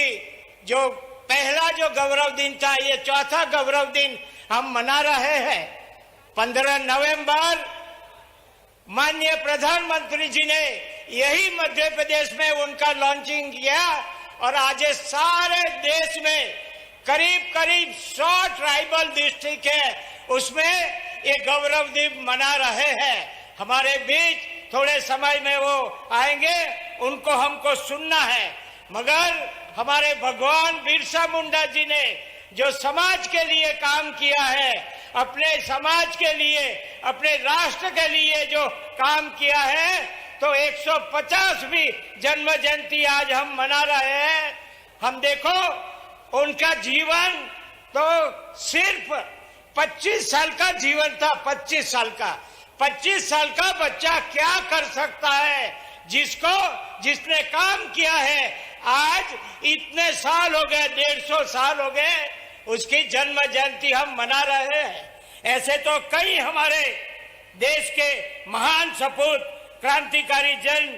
जो पहला जो गौरव दिन था, ये चौथा गौरव दिन हम मना रहे हैं। 15 नवंबर माननीय प्रधानमंत्री जी ने यही मध्य प्रदेश में उनका लॉन्चिंग किया, और आज सारे देश में करीब करीब 100 ट्राइबल डिस्ट्रिक्ट है, उसमें ये गौरव दिन मना रहे हैं। हमारे बीच थोड़े समय में वो आएंगे, उनको हमको सुनना है। मगर हमारे भगवान बिरसा मुंडा जी ने जो समाज के लिए काम किया है, अपने समाज के लिए, अपने राष्ट्र के लिए जो काम किया है, तो 150वीं जन्म जयंती आज हम मना रहे हैं। हम देखो उनका जीवन तो सिर्फ 25 साल का जीवन था। 25 साल का बच्चा क्या कर सकता है, जिसने काम किया है। आज इतने साल हो गए, 150 साल हो गए, उसकी जन्म जयंती हम मना रहे हैं। ऐसे तो कई हमारे देश के महान सपूत, क्रांतिकारी जन,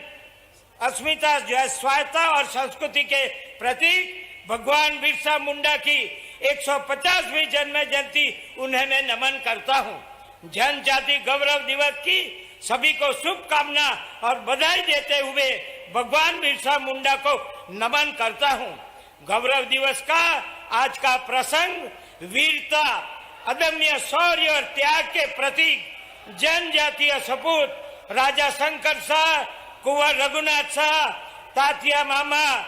अस्मिता, स्वायत्ता और संस्कृति के प्रतीक भगवान बिरसा मुंडा की 150वीं जन्म जयंती उन्हें मैं नमन करता हूं। जनजाति गौरव दिवस की सभी को शुभकामना और बधाई देते हुए भगवान बिरसा मुंडा को नमन करता हूं। गौरव दिवस का आज का प्रसंग वीरता, अदम्य शौर्य और त्याग के प्रतीक जनजातीय सपूत राजा शंकर शाह, कुंवर रघुनाथ शाह, तात्या मामा,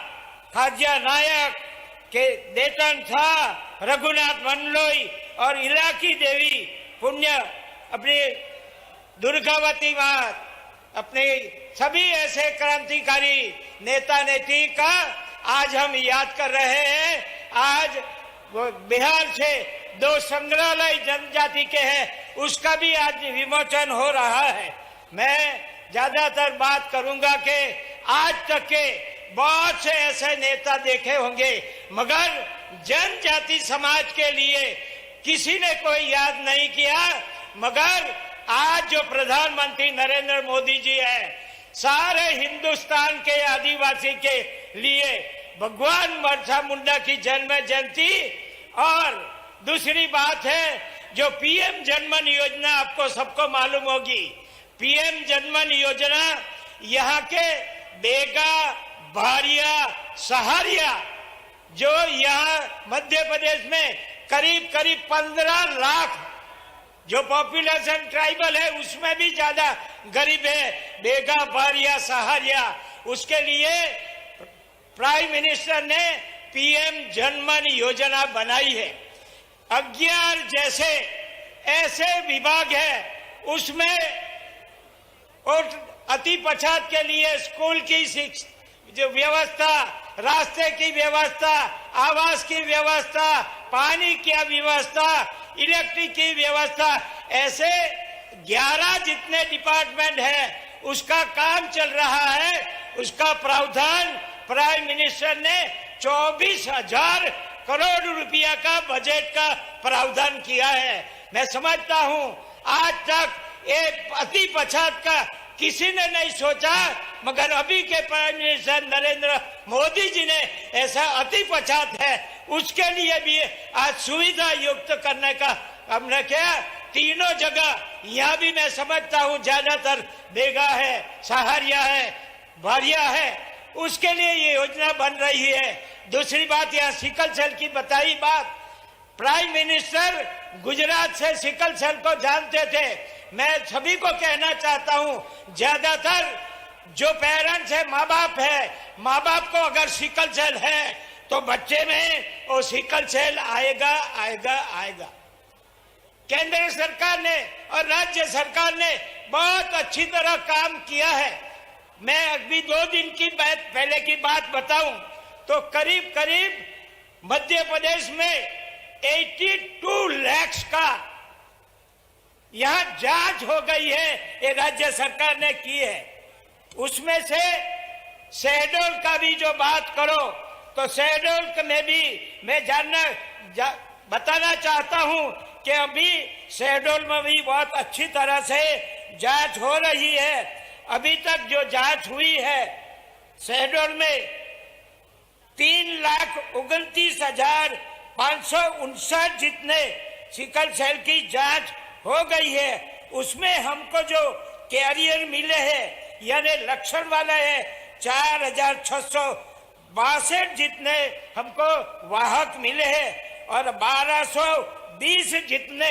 खाज्या नायक के देतन शाह, रघुनाथ मंडलोई और इलाकी देवी पुण्य अपनी दुर्गावती माँ, अपने सभी ऐसे क्रांतिकारी नेता नेत्री का आज हम याद कर रहे हैं। आज बिहार से 2 संग्रहालय जनजाति के हैं, उसका भी आज विमोचन हो रहा है। मैं ज्यादातर बात करूंगा कि आज तक के बहुत से ऐसे नेता देखे होंगे, मगर जनजाति समाज के लिए किसी ने कोई याद नहीं किया। मगर आज जो प्रधानमंत्री नरेंद्र मोदी जी हैं, सारे हिंदुस्तान के आदिवासी के लिए भगवान बिरसा मुंडा की जन्म जयंती, और दूसरी बात है जो पीएम जनमन योजना आपको सबको मालूम होगी। पीएम जनमन योजना यहाँ के बेगा, भारिया, सहारिया जो यहाँ मध्य प्रदेश में करीब 15 लाख जो पॉपुलेशन ट्राइबल है उसमें भी ज्यादा गरीब है, बेगा, भारिया, सहारिया, उसके लिए प्राइम मिनिस्टर ने पीएम जनमन योजना बनाई है। 11 जैसे ऐसे विभाग है उसमें, और अति पछात के लिए स्कूल की जो व्यवस्था, रास्ते की व्यवस्था, आवास की व्यवस्था, पानी की व्यवस्था, इलेक्ट्रिक की व्यवस्था, ऐसे 11 जितने डिपार्टमेंट है उसका काम चल रहा है। उसका प्रावधान प्राइम मिनिस्टर ने 24,000 करोड़ रुपया का बजट का प्रावधान किया है। मैं समझता हूं आज तक एक अति पछात का किसी ने नहीं सोचा, मगर अभी के प्राइम मिनिस्टर नरेंद्र मोदी जी ने ऐसा अति पछात है उसके लिए भी आज सुविधा युक्त करने का हमने किया। तीनों जगह यहाँ भी मैं समझता हूँ ज्यादातर बेगा है, सहारिया है, भारिया है, उसके लिए ये योजना बन रही है। दूसरी बात यहाँ सिकल सेल की बताई बात, प्राइम मिनिस्टर गुजरात से सिकल सेल को जानते थे। मैं सभी को कहना चाहता हूँ ज्यादातर जो पेरेंट्स है, माँ बाप को अगर सिकल सेल है तो बच्चे में वो सिकल सेल आएगा आएगा आएगा। केंद्र सरकार ने और राज्य सरकार ने बहुत अच्छी तरह काम किया है। मैं अभी 2 दिन की पहले की बात बताऊं तो करीब करीब मध्य प्रदेश में 82 लाख का यहाँ जांच हो गई है, ये राज्य सरकार ने की है। उसमें से शहडोल का भी जो बात करो तो शहडोल में भी मैं बताना चाहता हूं कि अभी शहडोल में भी बहुत अच्छी तरह से जांच हो रही है। अभी तक जो जांच हुई है शहडोल में 3,29,559 जितने सिकल सेल की जांच हो गई है। उसमें हमको जो कैरियर मिले हैं यानी लक्षण वाले है 4,662 जितने हमको वाहक मिले हैं और 1,220 जितने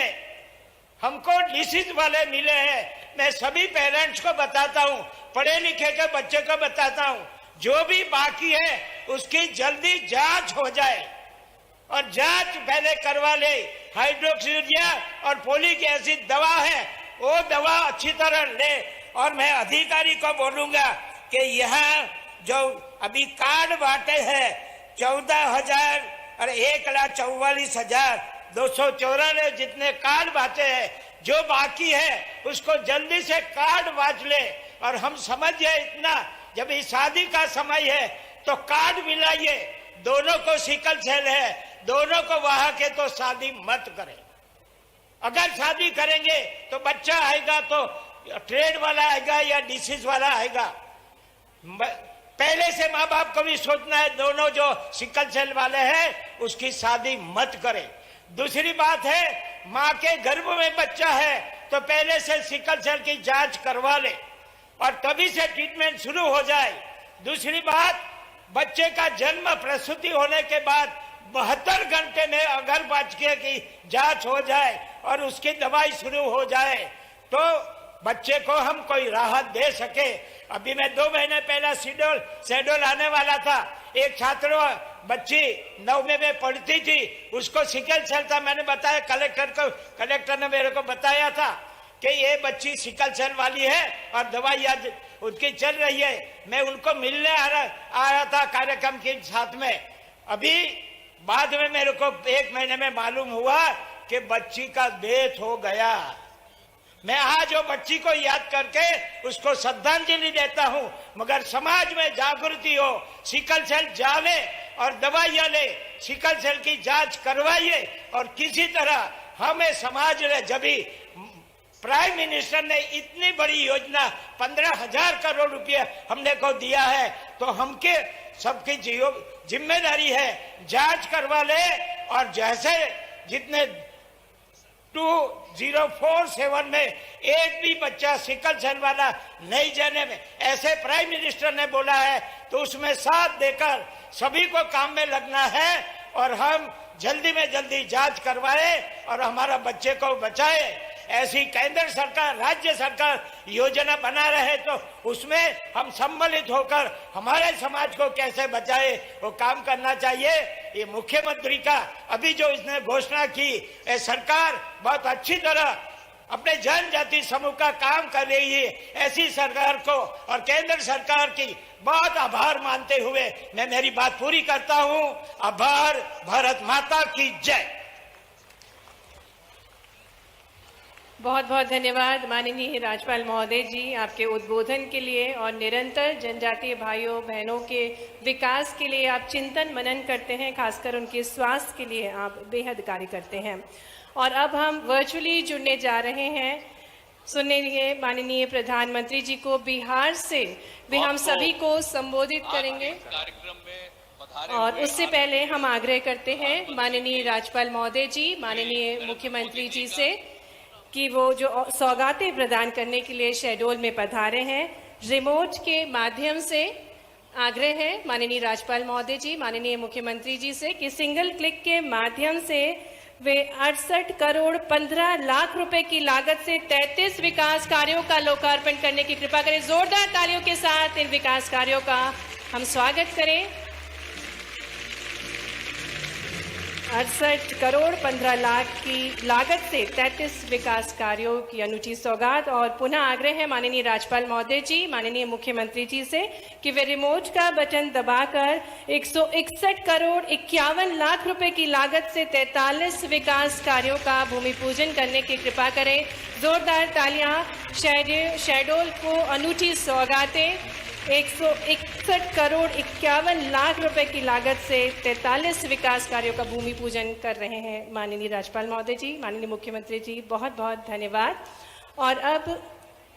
हमको डिसीज वाले मिले हैं। मैं सभी पेरेंट्स को बताता हूँ, पढ़े लिखे के बच्चे को बताता हूँ, जो भी बाकी है उसकी जल्दी जांच हो जाए और जांच पहले करवा ले। हाइड्रोक्सीरिया और फोलिक एसिड दवा है, वो दवा अच्छी तरह ले। और मैं अधिकारी को बोलूंगा कि यहाँ जो अभी कार्ड बांटे हैं 14,000 और 1,44,294 जितने कार्ड बांटे हैं, जो बाकी है उसको जल्दी से कार्ड बांट ले। और हम समझ जाए इतना, जब ये शादी का समय है तो कार्ड मिलाइए। दोनों को सिकल सेल है, दोनों को वहां के, तो शादी मत करें। अगर शादी करेंगे तो बच्चा आएगा तो ट्रेड वाला आएगा या डिसीज वाला आएगा। पहले से माँ बाप को भी सोचना है, दोनों जो सिकल सेल वाले हैं उसकी शादी मत करें। दूसरी बात है, माँ के गर्भ में बच्चा है तो पहले से सिकल सेल की जांच करवा ले और तभी से ट्रीटमेंट शुरू हो जाए। दूसरी बात, बच्चे का जन्म प्रसूति होने के बाद 72 घंटे में अगर बच्चे की जांच हो जाए और उसकी दवाई शुरू हो जाए तो बच्चे को हम कोई राहत दे सके। अभी मैं 2 महीने पहले शेड्यूल आने वाला था, एक छात्र बच्ची 9वीं में पढ़ती थी, उसको सिकल सेल था। मैंने बताया कलेक्टर ने मेरे को बताया था कि ये बच्ची सिकल सेल वाली है और दवाई आज उनकी चल रही है। मैं उनको मिलने आया था कार्यक्रम के साथ में। अभी बाद में मेरे को 1 महीने में मालूम हुआ कि बच्ची का डेथ हो गया। मैं आज वो बच्ची को याद करके उसको श्रद्धांजलि देता हूं, मगर समाज में जागृति हो, सिकल सेल जाने और दवाइयां ले, सिकल सेल की जांच करवाइए। और किसी तरह हमें समाज ने, जब भी प्राइम मिनिस्टर ने इतनी बड़ी योजना 15,000 करोड़ रुपया हमने को दिया है, तो हमके सबकी जिम्मेदारी है जांच करवा ले। और जैसे जितने 2047 में एक भी बच्चा सिकल सेल वाला नहीं जाने में, ऐसे प्राइम मिनिस्टर ने बोला है, तो उसमें साथ देकर सभी को काम में लगना है और हम जल्दी में जल्दी जांच करवाए और हमारा बच्चे को बचाए। ऐसी केंद्र सरकार, राज्य सरकार योजना बना रहे तो उसमें हम सम्मिलित होकर हमारे समाज को कैसे बचाए वो काम करना चाहिए। ये मुख्यमंत्री का अभी जो इसने घोषणा की, ये सरकार बहुत अच्छी तरह अपने जनजाति समूह का काम कर रही है। ऐसी सरकार को और केंद्र सरकार की बहुत आभार मानते हुए मैं मेरी बात पूरी करता हूं। आभार। भारत माता की जय। बहुत बहुत धन्यवाद माननीय राज्यपाल महोदय जी आपके उद्बोधन के लिए और निरंतर जनजातीय भाइयों बहनों के विकास के लिए आप चिंतन मनन करते हैं, खासकर उनके स्वास्थ्य के लिए आप बेहद कार्य करते हैं। और अब हम वर्चुअली जुड़ने जा रहे हैं, सुनिए माननीय प्रधानमंत्री जी को बिहार से वे हम सभी को संबोधित करेंगे। और उससे पहले हम आग्रह करते हैं माननीय राज्यपाल महोदय जी, माननीय मुख्यमंत्री जी से कि वो जो सौगातें प्रदान करने के लिए शहडोल में पधारे हैं, रिमोट के माध्यम से आग्रह है माननीय राज्यपाल महोदय जी, माननीय मुख्यमंत्री जी से कि सिंगल क्लिक के माध्यम से वे 68 करोड़ 15 लाख रुपए की लागत से 33 विकास कार्यों का लोकार्पण करने की कृपा करें। जोरदार तालियों के साथ इन विकास कार्यों का हम स्वागत करें। 68 करोड़ 15 लाख की लागत से 33 विकास कार्यों की अनूठी सौगात। और पुनः आग्रह है माननीय राज्यपाल महोदय जी, माननीय मुख्यमंत्री जी से कि वे रिमोट का बटन दबाकर 161 करोड़ 51 लाख रुपए की लागत से 43 विकास कार्यों का भूमि पूजन करने की कृपा करें। जोरदार तालियां। शहडोल को अनूठी सौगातें 161 करोड़ 51 लाख रुपए की लागत से 43 विकास कार्यों का भूमि पूजन कर रहे हैं माननीय राज्यपाल महोदय जी, माननीय मुख्यमंत्री जी, बहुत बहुत धन्यवाद। और अब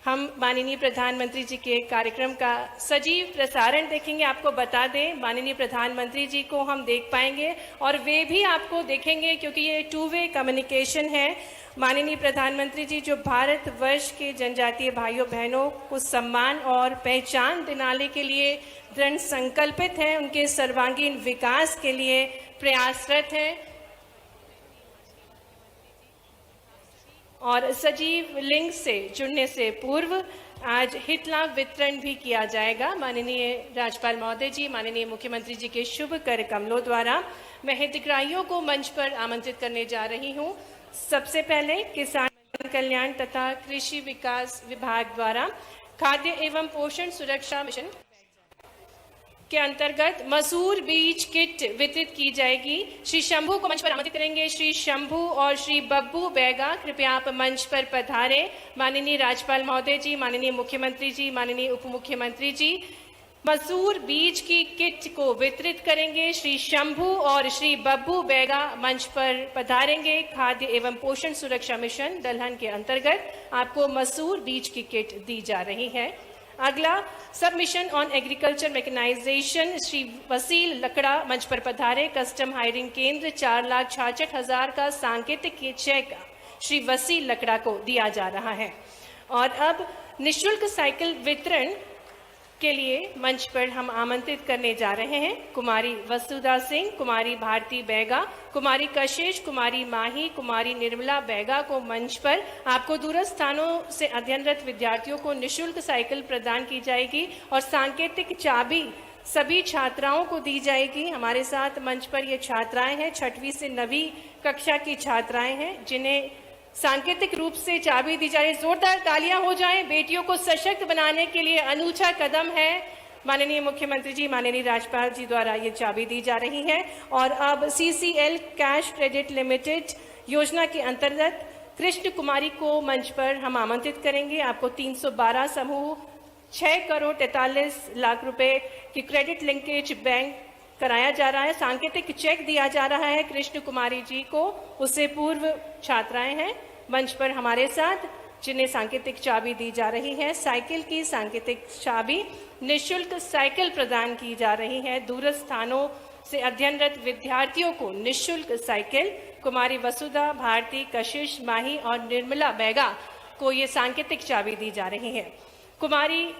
हम माननीय प्रधानमंत्री जी के कार्यक्रम का सजीव प्रसारण देखेंगे। आपको बता दें माननीय प्रधानमंत्री जी को हम देख पाएंगे और वे भी आपको देखेंगे, क्योंकि ये 2 वे कम्युनिकेशन है। माननीय प्रधानमंत्री जी जो भारतवर्ष के जनजातीय भाइयों बहनों को सम्मान और पहचान दिलाने के लिए दृढ़ संकल्पित हैं, उनके सर्वांगीण विकास के लिए प्रयासरत हैं। और सजीव लिंक से जुड़ने से पूर्व आज हित लाभ वितरण भी किया जाएगा। माननीय राज्यपाल महोदय जी, माननीय मुख्यमंत्री जी के शुभ कर कमलों द्वारा मैं हितग्राहियों को मंच पर आमंत्रित करने जा रही हूं। सबसे पहले किसान कल्याण तथा कृषि विकास विभाग द्वारा खाद्य एवं पोषण सुरक्षा मिशन के अंतर्गत मसूर बीज किट वितरित की जाएगी। श्री शंभू को मंच पर आमंत्रित करेंगे। श्री शंभू और श्री बब्बू बैगा, कृपया आप मंच पर पधारें। माननीय राज्यपाल महोदय जी, माननीय मुख्यमंत्री जी, माननीय उप मुख्यमंत्री जी मसूर बीज की किट को वितरित करेंगे। श्री शंभू और श्री बब्बू बैगा मंच पर पधारेंगे। खाद्य एवं पोषण सुरक्षा मिशन दलहन के अंतर्गत आपको मसूर बीज की किट दी जा रही है। अगला submission on agriculture mechanisation, Shri Vasil Lakra मंच पर पधारे। कस्टम हायरिंग केंद्र 4,66,000 का सांकेतिक चेक श्री वसील लकड़ा को दिया जा रहा है। और अब निःशुल्क साइकिल वितरण के लिए मंच पर हम आमंत्रित करने जा रहे हैं कुमारी वसुधा सिंह, कुमारी भारती बैगा, कुमारी कशिश, कुमारी माही, कुमारी निर्मला बैगा को मंच पर। आपको दूरस्थ स्थानों से अध्ययनरत विद्यार्थियों को निःशुल्क साइकिल प्रदान की जाएगी और सांकेतिक चाबी सभी छात्राओं को दी जाएगी। हमारे साथ मंच पर ये छात्राएं हैं, 6वीं से 9वीं कक्षा की छात्राएं हैं, जिन्हें सांकेतिक रूप से चाबी दी जा रही है। जोरदार तालियां हो जाएं। बेटियों को सशक्त बनाने के लिए अनूठा कदम है। माननीय मुख्यमंत्री जी, माननीय राज्यपाल जी द्वारा ये चाबी दी जा रही है। और अब CCL कैश क्रेडिट लिमिटेड योजना के अंतर्गत कृष्ण कुमारी को मंच पर हम आमंत्रित करेंगे। आपको 312 समूह 6 करोड़ 43 लाख रुपए की क्रेडिट लिंकेज बैंक कराया जा रहा है। सांकेतिक चेक दिया जा रहा है कृष्ण कुमारी जी को। उससे पूर्व छात्राएं हैं मंच पर हमारे साथ, जिन्हें सांकेतिक चाबी दी जा रही है। साइकिल की सांकेतिक चाबी, निःशुल्क साइकिल प्रदान की जा रही है। दूरस्थ स्थानों से अध्ययनरत विद्यार्थियों को निःशुल्क साइकिल। कुमारी वसुधा, भारती, कशिश, माही और निर्मला बैगा को ये सांकेतिक चाबी दी जा रही है। कुमारी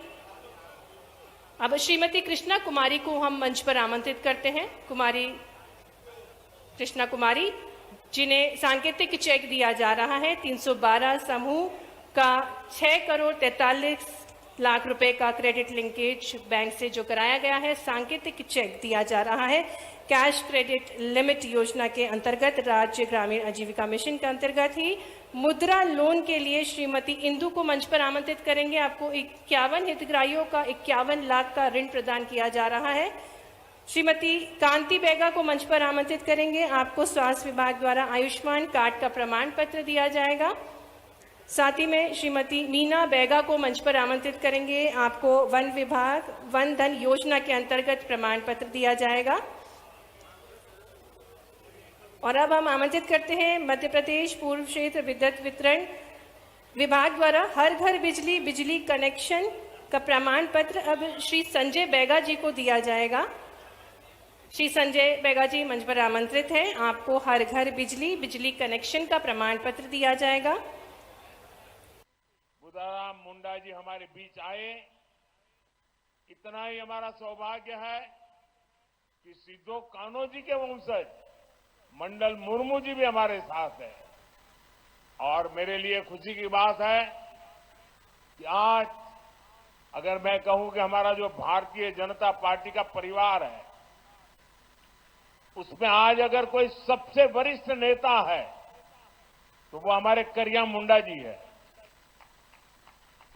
अब श्रीमती कृष्णा कुमारी को हम मंच पर आमंत्रित करते हैं। कुमारी कृष्णा कुमारी, जिन्हें सांकेतिक चेक दिया जा रहा है 312 समूह का 6 करोड़ 43 लाख रुपए का क्रेडिट लिंकेज बैंक से जो कराया गया है, सांकेतिक चेक दिया जा रहा है। कैश क्रेडिट लिमिट योजना के अंतर्गत, राज्य ग्रामीण आजीविका मिशन के अंतर्गत ही मुद्रा लोन के लिए श्रीमती इंदु को मंच पर आमंत्रित करेंगे। आपको 51 हितग्राहियों का 51 लाख का ऋण प्रदान किया जा रहा है। श्रीमती कांति बैगा को मंच पर आमंत्रित करेंगे। आपको स्वास्थ्य विभाग द्वारा आयुष्मान कार्ड का प्रमाण पत्र दिया जाएगा। साथ ही में श्रीमती मीना बैगा को मंच पर आमंत्रित करेंगे। आपको वन विभाग वन धन योजना के अंतर्गत प्रमाण पत्र दिया जाएगा। और अब हम आमंत्रित करते हैं मध्य प्रदेश पूर्व क्षेत्र विद्युत वितरण विभाग द्वारा हर घर बिजली बिजली कनेक्शन का प्रमाण पत्र अब श्री संजय बैगा जी को दिया जाएगा। श्री संजय बैगा जी मंच पर आमंत्रित हैं। आपको हर घर बिजली बिजली कनेक्शन का प्रमाण पत्र दिया जाएगा। बुदाराम मुंडा जी हमारे बीच आए, इतना ही हमारा सौभाग्य है कि सिद्धो कान्हो जी के वंशज मंडल मुर्मू जी भी हमारे साथ है। और मेरे लिए खुशी की बात है कि आज अगर मैं कहूं कि हमारा जो भारतीय जनता पार्टी का परिवार है, उसमें आज अगर कोई सबसे वरिष्ठ नेता है तो वो हमारे करिया मुंडा जी है।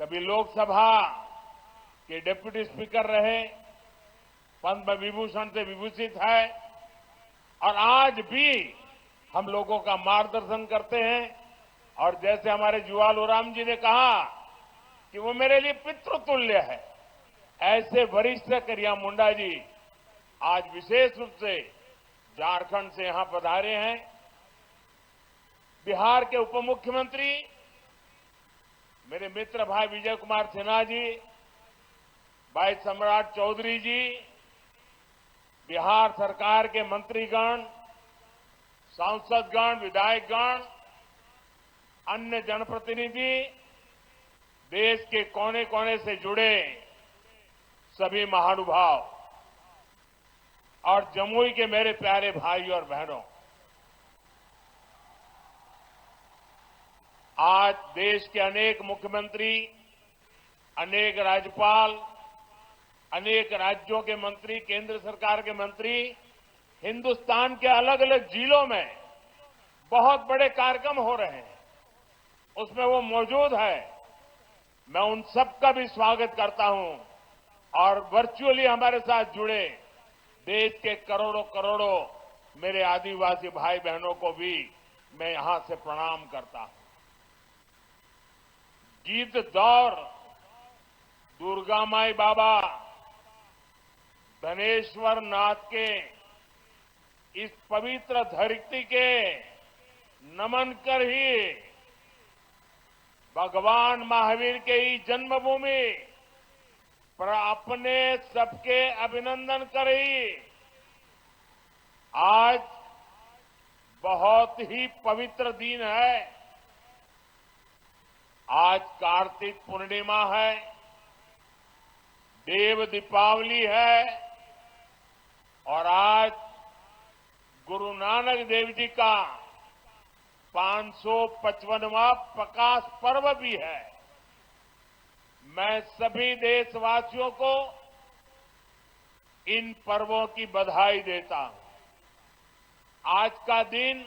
कभी लोकसभा के डिप्टी स्पीकर रहे, पद्म विभूषण से विभूषित है और आज भी हम लोगों का मार्गदर्शन करते हैं। और जैसे हमारे जुवाल ओराम जी ने कहा कि वो मेरे लिए पितृतुल्य है, ऐसे वरिष्ठ करिया मुंडा जी आज विशेष रूप से झारखंड से यहां पधारे हैं। बिहार के उप मुख्यमंत्री मेरे मित्र भाई विजय कुमार सिन्हा जी, भाई सम्राट चौधरी जी, बिहार सरकार के मंत्रीगण, सांसदगण, विधायकगण, अन्य जनप्रतिनिधि, देश के कोने कोने से जुड़े सभी महानुभाव और जमुई के मेरे प्यारे भाई और बहनों, आज देश के अनेक मुख्यमंत्री, अनेक राज्यपाल, अनेक राज्यों के मंत्री, केंद्र सरकार के मंत्री हिंदुस्तान के अलग अलग जिलों में बहुत बड़े कार्यक्रम हो रहे हैं, उसमें वो मौजूद है। मैं उन सबका भी स्वागत करता हूं और वर्चुअली हमारे साथ जुड़े देश के करोड़ों करोड़ों मेरे आदिवासी भाई बहनों को भी मैं यहां से प्रणाम करता हूं। गीत दौर दुर्गा माई बाबा धनेश्वर नाथ के इस पवित्र धरती के नमन कर ही भगवान महावीर के ही जन्मभूमि पर अपने सबके अभिनंदन करी। आज बहुत ही पवित्र दिन है। आज कार्तिक पूर्णिमा है, देव दीपावली है और आज गुरु नानक देव जी का 555वां प्रकाश पर्व भी है। मैं सभी देशवासियों को इन पर्वों की बधाई देता हूं। आज का दिन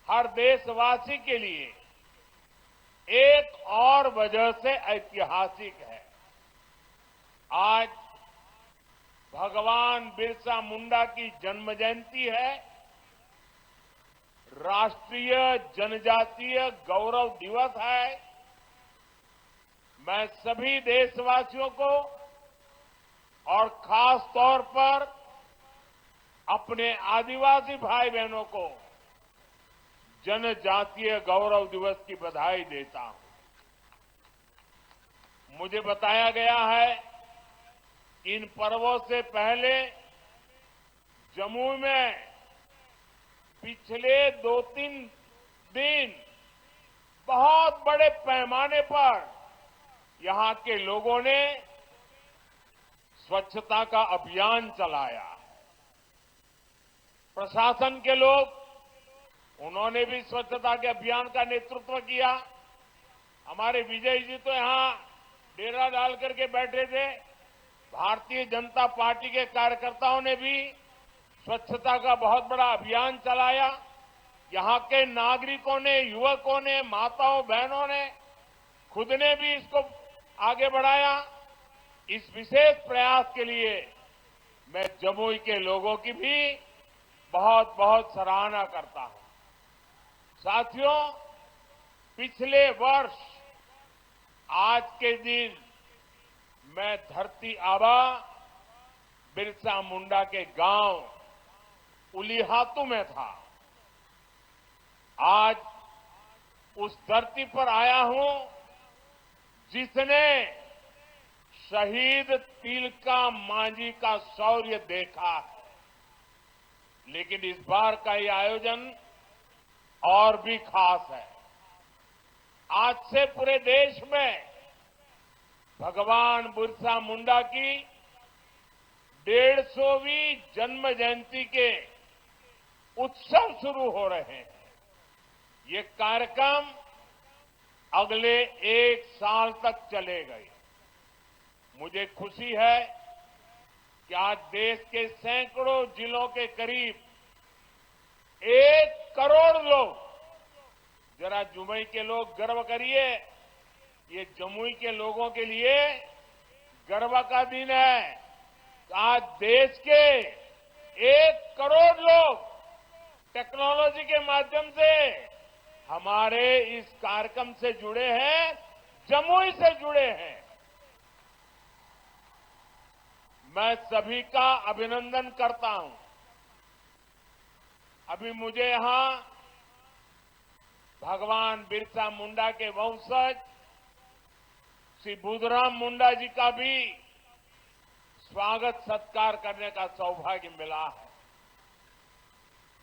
हर देशवासी के लिए एक और वजह से ऐतिहासिक है। आज भगवान बिरसा मुंडा की जन्म जयंती है। राष्ट्रीय जनजातीय गौरव दिवस है। मैं सभी देशवासियों को और खास तौर पर अपने आदिवासी भाई बहनों को जनजातीय गौरव दिवस की बधाई देता हूं। मुझे बताया गया है कि इन पर्वों से पहले जम्मू में पिछले 2-3 दिन बहुत बड़े पैमाने पर यहां के लोगों ने स्वच्छता का अभियान चलाया। प्रशासन के लोग, उन्होंने भी स्वच्छता के अभियान का नेतृत्व किया। हमारे विजय जी तो यहां डेरा डाल करके बैठे थे। भारतीय जनता पार्टी के कार्यकर्ताओं ने भी स्वच्छता का बहुत बड़ा अभियान चलाया। यहां के नागरिकों ने, युवकों ने, माताओं बहनों ने खुद ने भी इसको आगे बढ़ाया। इस विशेष प्रयास के लिए मैं जमुई के लोगों की भी बहुत बहुत सराहना करता हूं। साथियों, पिछले वर्ष आज के दिन मैं धरती आबा बिरसा मुंडा के गांव उलीहातू में था। आज उस धरती पर आया हूं जिसने शहीद तिलका मांझी का शौर्य देखा है। लेकिन इस बार का ये आयोजन और भी खास है। आज से पूरे देश में भगवान बिरसा मुंडा की 150वीं जन्म जयंती के उत्सव शुरू हो रहे हैं। ये कार्यक्रम अगले 1 साल तक चलेगा। मुझे खुशी है कि आज देश के सैकड़ों जिलों के करीब 1 करोड़ लोग, जरा जमुई के लोग गर्व करिए, ये जमुई के लोगों के लिए गर्व का दिन है। आज देश के 1 करोड़ लोग टेक्नोलॉजी के माध्यम से हमारे इस कार्यक्रम से जुड़े हैं, जमुई से जुड़े हैं। मैं सभी का अभिनंदन करता हूं। अभी मुझे यहां भगवान बिरसा मुंडा के वंशज श्री बुधराम मुंडा जी का भी स्वागत सत्कार करने का सौभाग्य मिला है।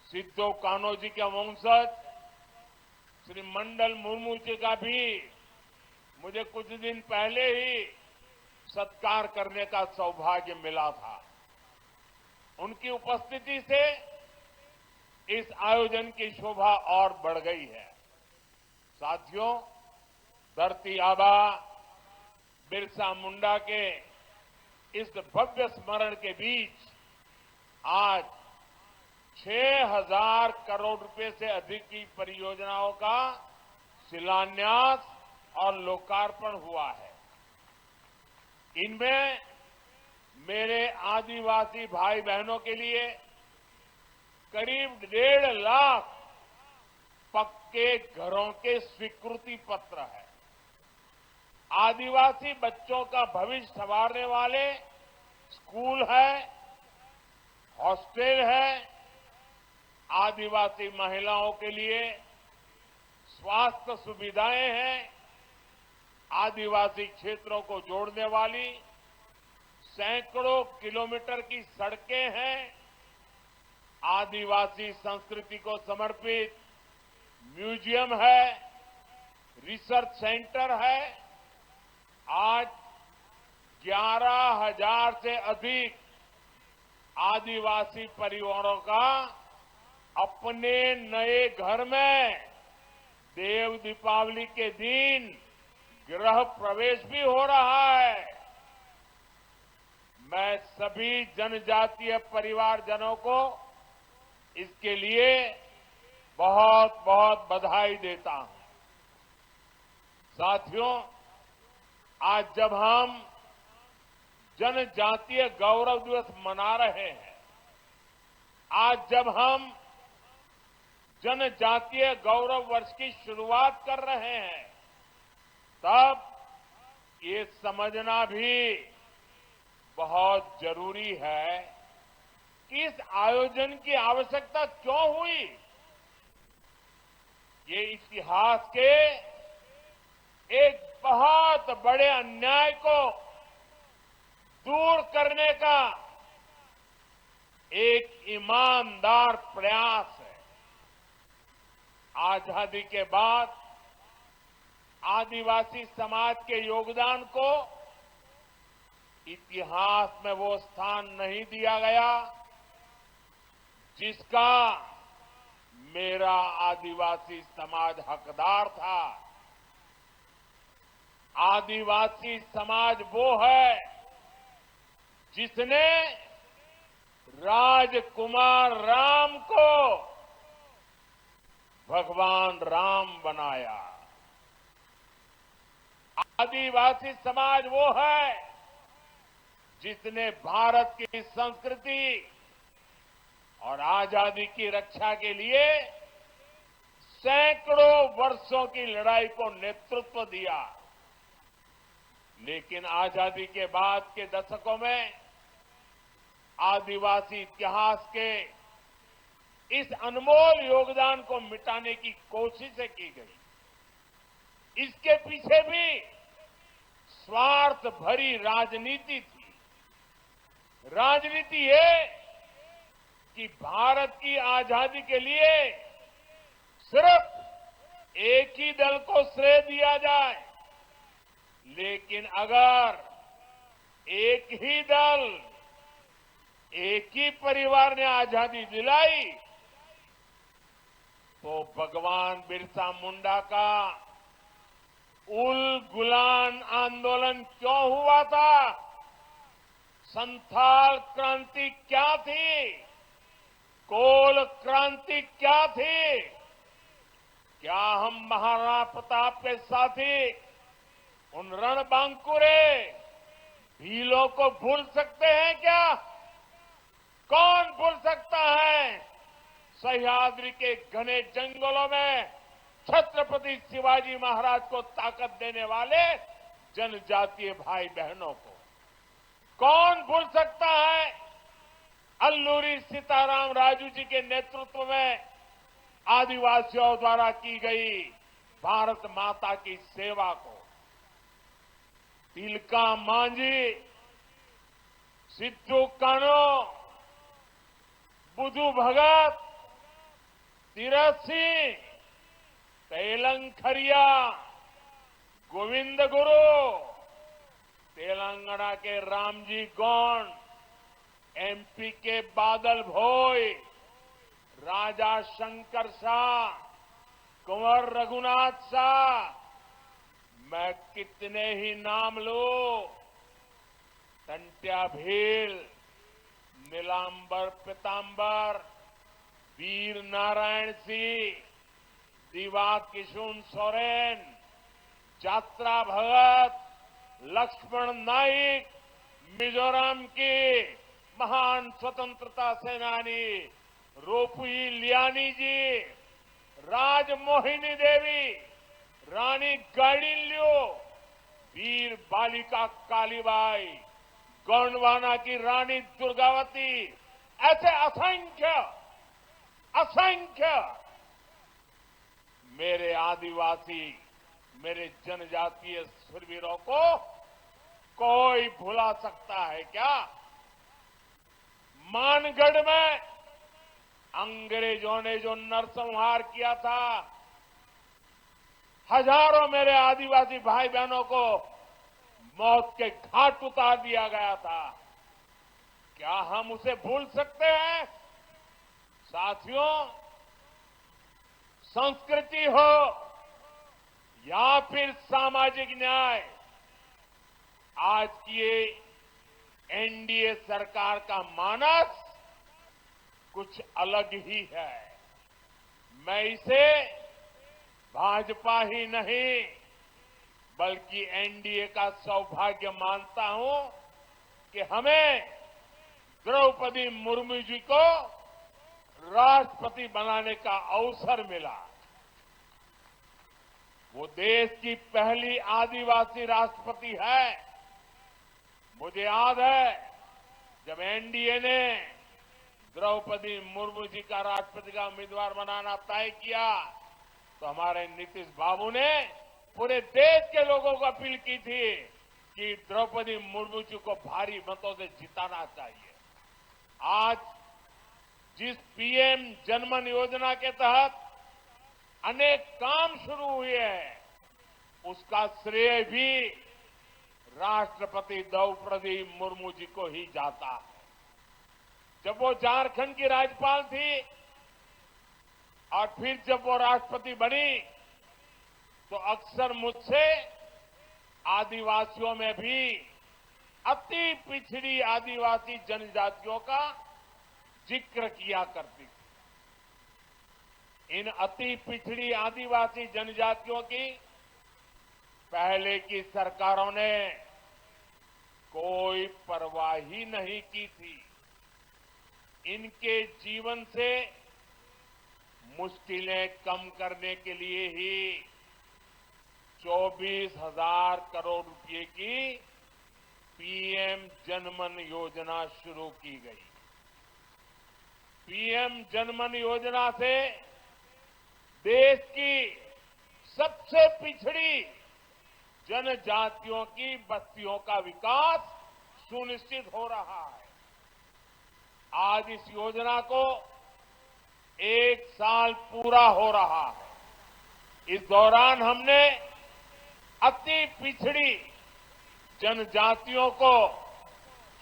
सिद्धो कान्हो जी के वंशज श्री मंडल मुर्मू जी का भी मुझे कुछ दिन पहले ही सत्कार करने का सौभाग्य मिला था। उनकी उपस्थिति से इस आयोजन की शोभा और बढ़ गई है। साथियों, धरती आबा बिरसा मुंडा के इस भव्य स्मरण के बीच आज 6,000 करोड़ रुपए से अधिक की परियोजनाओं का शिलान्यास और लोकार्पण हुआ है। इनमें मेरे आदिवासी भाई बहनों के लिए करीब 1.5 लाख पक्के घरों के स्वीकृति पत्र है। आदिवासी बच्चों का भविष्य संवारने वाले स्कूल है, हॉस्टल है, आदिवासी महिलाओं के लिए स्वास्थ्य सुविधाएं हैं, आदिवासी क्षेत्रों को जोड़ने वाली सैकड़ों किलोमीटर की सड़कें हैं, आदिवासी संस्कृति को समर्पित म्यूजियम है, रिसर्च सेंटर है। आज 11,000 से अधिक आदिवासी परिवारों का अपने नए घर में देव दीपावली के दिन गृह प्रवेश भी हो रहा है। मैं सभी जनजातीय परिवारजनों को इसके लिए बहुत बहुत बधाई देता हूं। साथियों, आज जब हम जनजातीय गौरव दिवस मना रहे हैं, आज जब हम जनजातीय गौरव वर्ष की शुरुआत कर रहे हैं, तब ये समझना भी बहुत जरूरी है कि इस आयोजन की आवश्यकता क्यों हुई। ये इतिहास के एक बहुत बड़े अन्याय को दूर करने का एक ईमानदार प्रयास है। आजादी के बाद आदिवासी समाज के योगदान को इतिहास में वो स्थान नहीं दिया गया जिसका मेरा आदिवासी समाज हकदार था। आदिवासी समाज वो है जिसने राजकुमार राम को भगवान राम बनाया। आदिवासी समाज वो है जिसने भारत की संस्कृति और आजादी की रक्षा के लिए सैकड़ों वर्षों की लड़ाई को नेतृत्व दिया। लेकिन आजादी के बाद के दशकों में आदिवासी इतिहास के इस अनमोल योगदान को मिटाने की कोशिशें की गई। इसके पीछे भी स्वार्थ भरी राजनीति थी। राजनीति ये कि भारत की आजादी के लिए सिर्फ एक ही दल को श्रेय दिया जाए, लेकिन अगर एक ही दल, एक ही परिवार ने आजादी दिलाई तो भगवान बिरसा मुंडा का उल गुलान आंदोलन क्यों हुआ था? संथाल क्रांति क्या थी? कोल क्रांति क्या थी? क्या हम महाराणा प्रताप के साथी उन रणबांकुरे भीलों को भूल सकते हैं क्या? कौन भूल सकता है सह्याद्री के घने जंगलों में छत्रपति शिवाजी महाराज को ताकत देने वाले जनजातीय भाई बहनों को? कौन भूल सकता है अल्लूरी सीताराम राजू जी के नेतृत्व में आदिवासियों द्वारा की गई भारत माता की सेवा को? तिलका मांझी, सिद्धू कानो, बुधू भगत, तीरथ सिंह, तेलंखरिया, गोविंद गुरु, तेलंगाना के रामजी गौंड, एमपी के बादल भोई, राजा शंकर शाह, कुंवर रघुनाथ शाह, मैं कितने ही नाम लूं। टंट्या भील, नीलांबर पीतांबर, वीर नारायण सिंह, दिवा किशुन सोरेन, जात्रा भगत, लक्ष्मण नाइक, मिजोरम की महान स्वतंत्रता सेनानी रोपुई लियानी जी, राजमोहिनी देवी, रानी गाइडिन्ल्यू, वीर बालिका कालीबाई, गोंडवाना की रानी दुर्गावती, ऐसे असंख्य असंख्य मेरे आदिवासी, मेरे जनजातीय शूरवीरों को कोई भुला सकता है क्या? मानगढ़ में अंग्रेजों ने जो नरसंहार किया था, हजारों मेरे आदिवासी भाई बहनों को मौत के घाट उतार दिया गया था, क्या हम उसे भूल सकते हैं? साथियों, संस्कृति हो या फिर सामाजिक न्याय, आज की ये एनडीए सरकार का मानस कुछ अलग ही है। मैं इसे भाजपा ही नहीं बल्कि एनडीए का सौभाग्य मानता हूं कि हमें द्रौपदी मुर्मू जी को राष्ट्रपति बनाने का अवसर मिला। वो देश की पहली आदिवासी राष्ट्रपति है। मुझे याद है जब एनडीए ने द्रौपदी मुर्मू जी का राष्ट्रपति का उम्मीदवार बनाना तय किया तो हमारे नीतीश बाबू ने पूरे देश के लोगों को अपील की थी कि द्रौपदी मुर्मू जी को भारी मतों से जिताना चाहिए। आज जिस पीएम जनमन योजना के तहत अनेक काम शुरू हुए हैं, उसका श्रेय भी राष्ट्रपति द्रौपदी मुर्मू जी को ही जाता है। जब वो झारखंड की राज्यपाल थी और फिर जब वो राष्ट्रपति बनी तो अक्सर मुझसे आदिवासियों में भी अति पिछड़ी आदिवासी जनजातियों का जिक्र किया करती थी। इन अति पिछड़ी आदिवासी जनजातियों की पहले की सरकारों ने कोई परवाह ही नहीं की थी। इनके जीवन से मुश्किलें कम करने के लिए ही 24,000 करोड़ रुपए की पीएम जनमन योजना शुरू की गई। पीएम जनमन योजना से देश की सबसे पिछड़ी जनजातियों की बस्तियों का विकास सुनिश्चित हो रहा है। आज इस योजना को 1 साल पूरा हो रहा है। इस दौरान हमने अति पिछड़ी जनजातियों को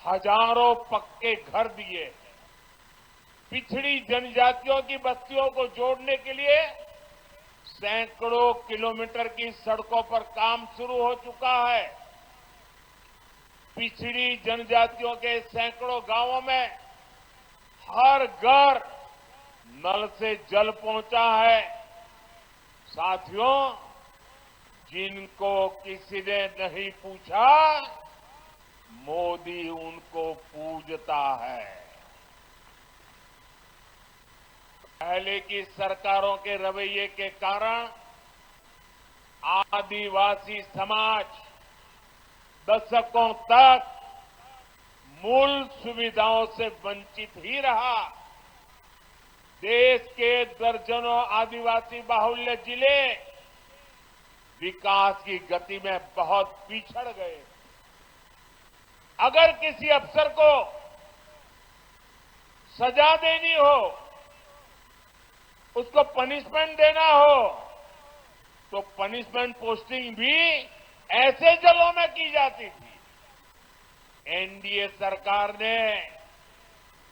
हजारों पक्के घर दिए हैं। पिछड़ी जनजातियों की बस्तियों को जोड़ने के लिए सैकड़ों किलोमीटर की सड़कों पर काम शुरू हो चुका है। पिछड़ी जनजातियों के सैकड़ों गांवों में हर घर नल से जल पहुंचा है। साथियों, जिनको किसी ने नहीं पूछा, मोदी उनको पूजता है। पहले की सरकारों के रवैये के कारण आदिवासी समाज दशकों तक मूल सुविधाओं से वंचित ही रहा। देश के दर्जनों आदिवासी बाहुल्य जिले विकास की गति में बहुत पिछड़ गए। अगर किसी अफसर को सजा देनी हो, उसको पनिशमेंट देना हो, तो पनिशमेंट पोस्टिंग भी ऐसे जिलों में की जाती थी। एनडीए सरकार ने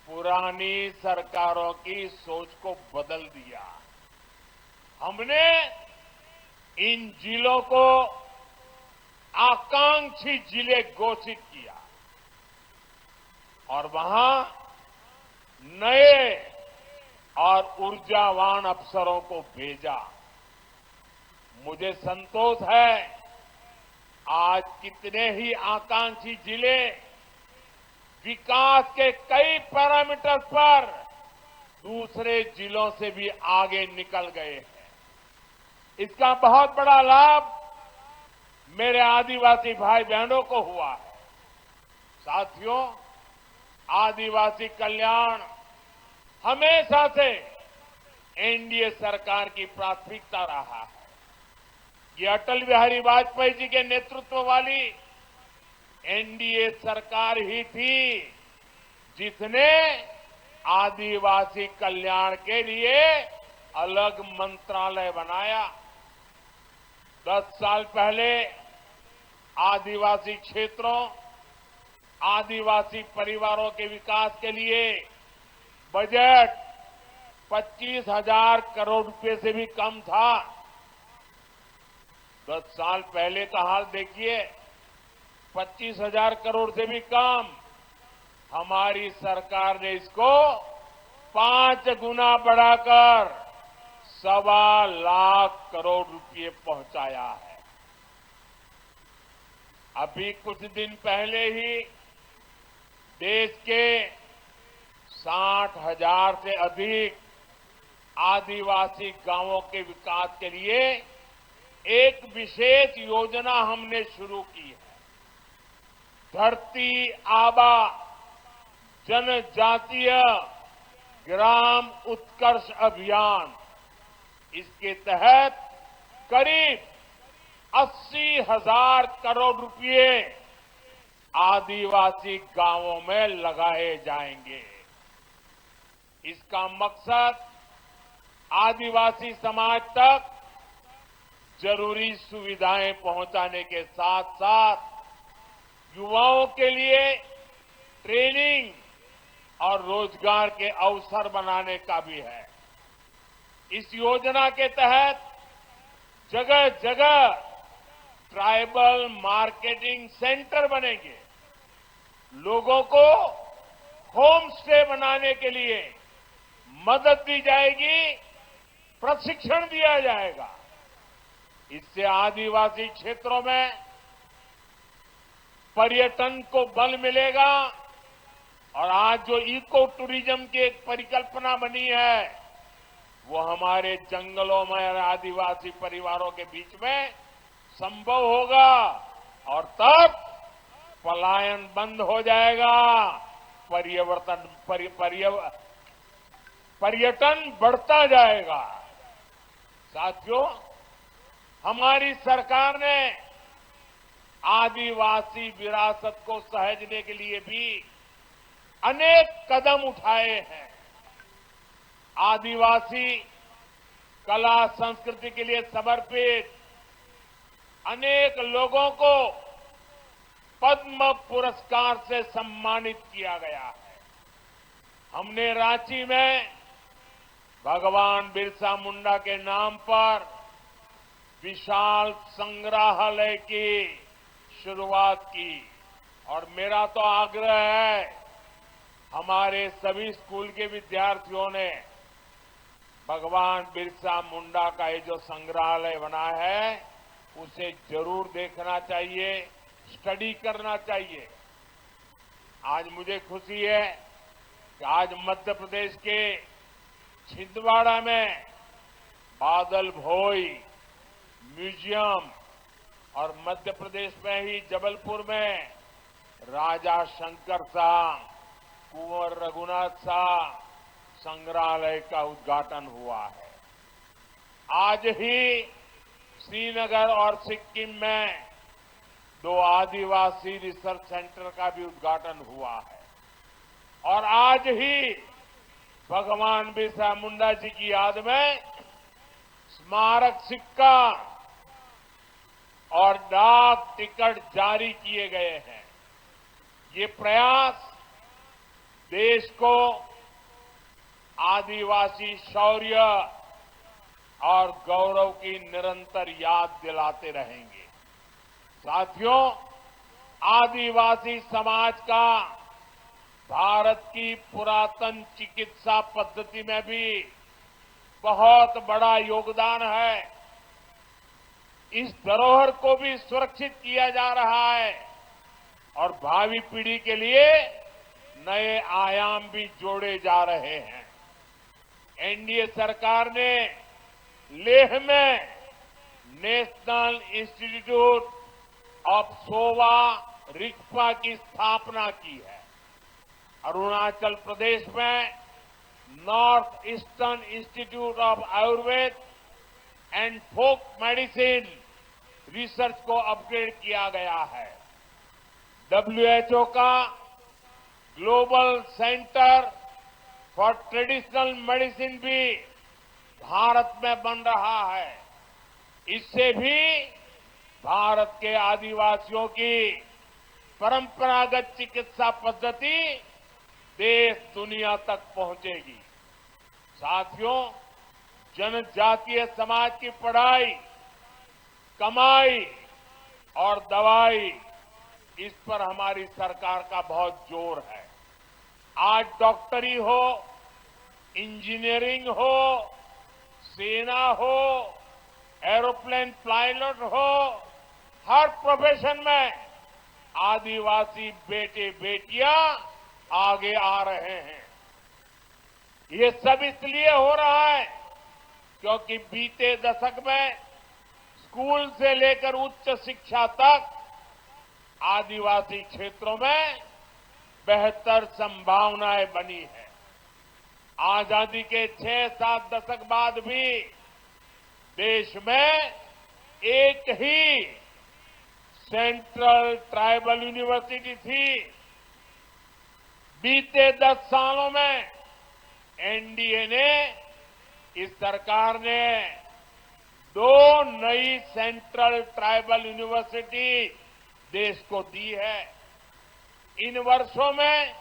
पुरानी सरकारों की सोच को बदल दिया। हमने इन जिलों को आकांक्षी जिले घोषित किया और वहां नए और ऊर्जावान अफसरों को भेजा। मुझे संतोष है आज कितने ही आकांक्षी जिले विकास के कई पैरामीटर्स पर दूसरे जिलों से भी आगे निकल गए हैं। इसका बहुत बड़ा लाभ मेरे आदिवासी भाई बहनों को हुआ है। साथियों, आदिवासी कल्याण हमेशा से एनडीए सरकार की प्राथमिकता रहा है। ये अटल बिहारी वाजपेयी जी के नेतृत्व वाली एनडीए सरकार ही थी जिसने आदिवासी कल्याण के लिए अलग मंत्रालय बनाया। 10 साल पहले आदिवासी क्षेत्रों, आदिवासी परिवारों के विकास के लिए बजट 25,000 करोड़ रुपए से भी कम था। 10 साल पहले का हाल देखिए, 25,000 करोड़ से भी कम। हमारी सरकार ने इसको 5 गुना बढ़ाकर 1.25 लाख करोड़ रुपए पहुंचाया है। अभी कुछ दिन पहले ही देश के 60,000 से अधिक आदिवासी गांवों के विकास के लिए एक विशेष योजना हमने शुरू की है। धरती आबा जनजातीय ग्राम उत्कर्ष अभियान, इसके तहत करीब 80,000 करोड़ रुपए आदिवासी गांवों में लगाए जाएंगे। इसका मकसद आदिवासी समाज तक जरूरी सुविधाएं पहुंचाने के साथ साथ युवाओं के लिए ट्रेनिंग और रोजगार के अवसर बनाने का भी है। इस योजना के तहत जगह जगह ट्राइबल मार्केटिंग सेंटर बनेंगे। लोगों को होम स्टे बनाने के लिए मदद दी जाएगी, प्रशिक्षण दिया जाएगा। इससे आदिवासी क्षेत्रों में पर्यटन को बल मिलेगा और आज जो इको टूरिज्म की एक परिकल्पना बनी है, वो हमारे जंगलों में और आदिवासी परिवारों के बीच में संभव होगा और तब पलायन बंद हो जाएगा, पर्यटन बढ़ता जाएगा। साथियों, हमारी सरकार ने आदिवासी विरासत को सहेजने के लिए भी अनेक कदम उठाए हैं। आदिवासी कला संस्कृति के लिए समर्पित अनेक लोगों को पद्म पुरस्कार से सम्मानित किया गया है। हमने रांची में भगवान बिरसा मुंडा के नाम पर विशाल संग्रहालय की शुरुआत की और मेरा तो आग्रह है हमारे सभी स्कूल के विद्यार्थियों ने भगवान बिरसा मुंडा का ये जो संग्रहालय बना है उसे जरूर देखना चाहिए, स्टडी करना चाहिए। आज मुझे खुशी है कि आज मध्य प्रदेश के छिंदवाड़ा में बादल भोई म्यूजियम और मध्य प्रदेश में ही जबलपुर में राजा शंकर शाह, कुंवर रघुनाथ शाह संग्रहालय का उद्घाटन हुआ है। आज ही श्रीनगर और सिक्किम में 2 आदिवासी रिसर्च सेंटर का भी उद्घाटन हुआ है और आज ही भगवान बिरसा मुंडा जी की याद में स्मारक सिक्का और डाक टिकट जारी किए गए हैं। ये प्रयास देश को आदिवासी शौर्य और गौरव की निरंतर याद दिलाते रहेंगे। साथियों, आदिवासी समाज का भारत की पुरातन चिकित्सा पद्धति में भी बहुत बड़ा योगदान है। इस धरोहर को भी सुरक्षित किया जा रहा है और भावी पीढ़ी के लिए नए आयाम भी जोड़े जा रहे हैं। एनडीए सरकार ने लेह में national institute of Sowa Rigpa की स्थापना की है। अरुणाचल प्रदेश में north eastern institute of Ayurveda and folk medicine research को अपग्रेड किया गया है। WHO का global centre for traditional medicine भी भारत में बन रहा है। इससे भी भारत के आदिवासियों की परंपरागत चिकित्सा पद्धति देश दुनिया तक पहुंचेगी। साथियों, जनजातीय समाज की पढ़ाई, कमाई और दवाई, इस पर हमारी सरकार का बहुत जोर है। आज डॉक्टरी हो, इंजीनियरिंग हो, सेना हो, एरोप्लेन पायलट हो, हर प्रोफेशन में आदिवासी बेटे बेटियां आगे आ रहे हैं। ये सब इसलिए हो रहा है क्योंकि बीते दशक में स्कूल से लेकर उच्च शिक्षा तक आदिवासी क्षेत्रों में बेहतर संभावनाएं बनी है। आजादी के 6-7 दशक बाद भी देश में एक ही सेंट्रल ट्राइबल यूनिवर्सिटी थी। बीते 10 सालों में एनडीए ने, इस सरकार ने 2 नई सेंट्रल ट्राइबल यूनिवर्सिटी देश को दी है। इन वर्षों में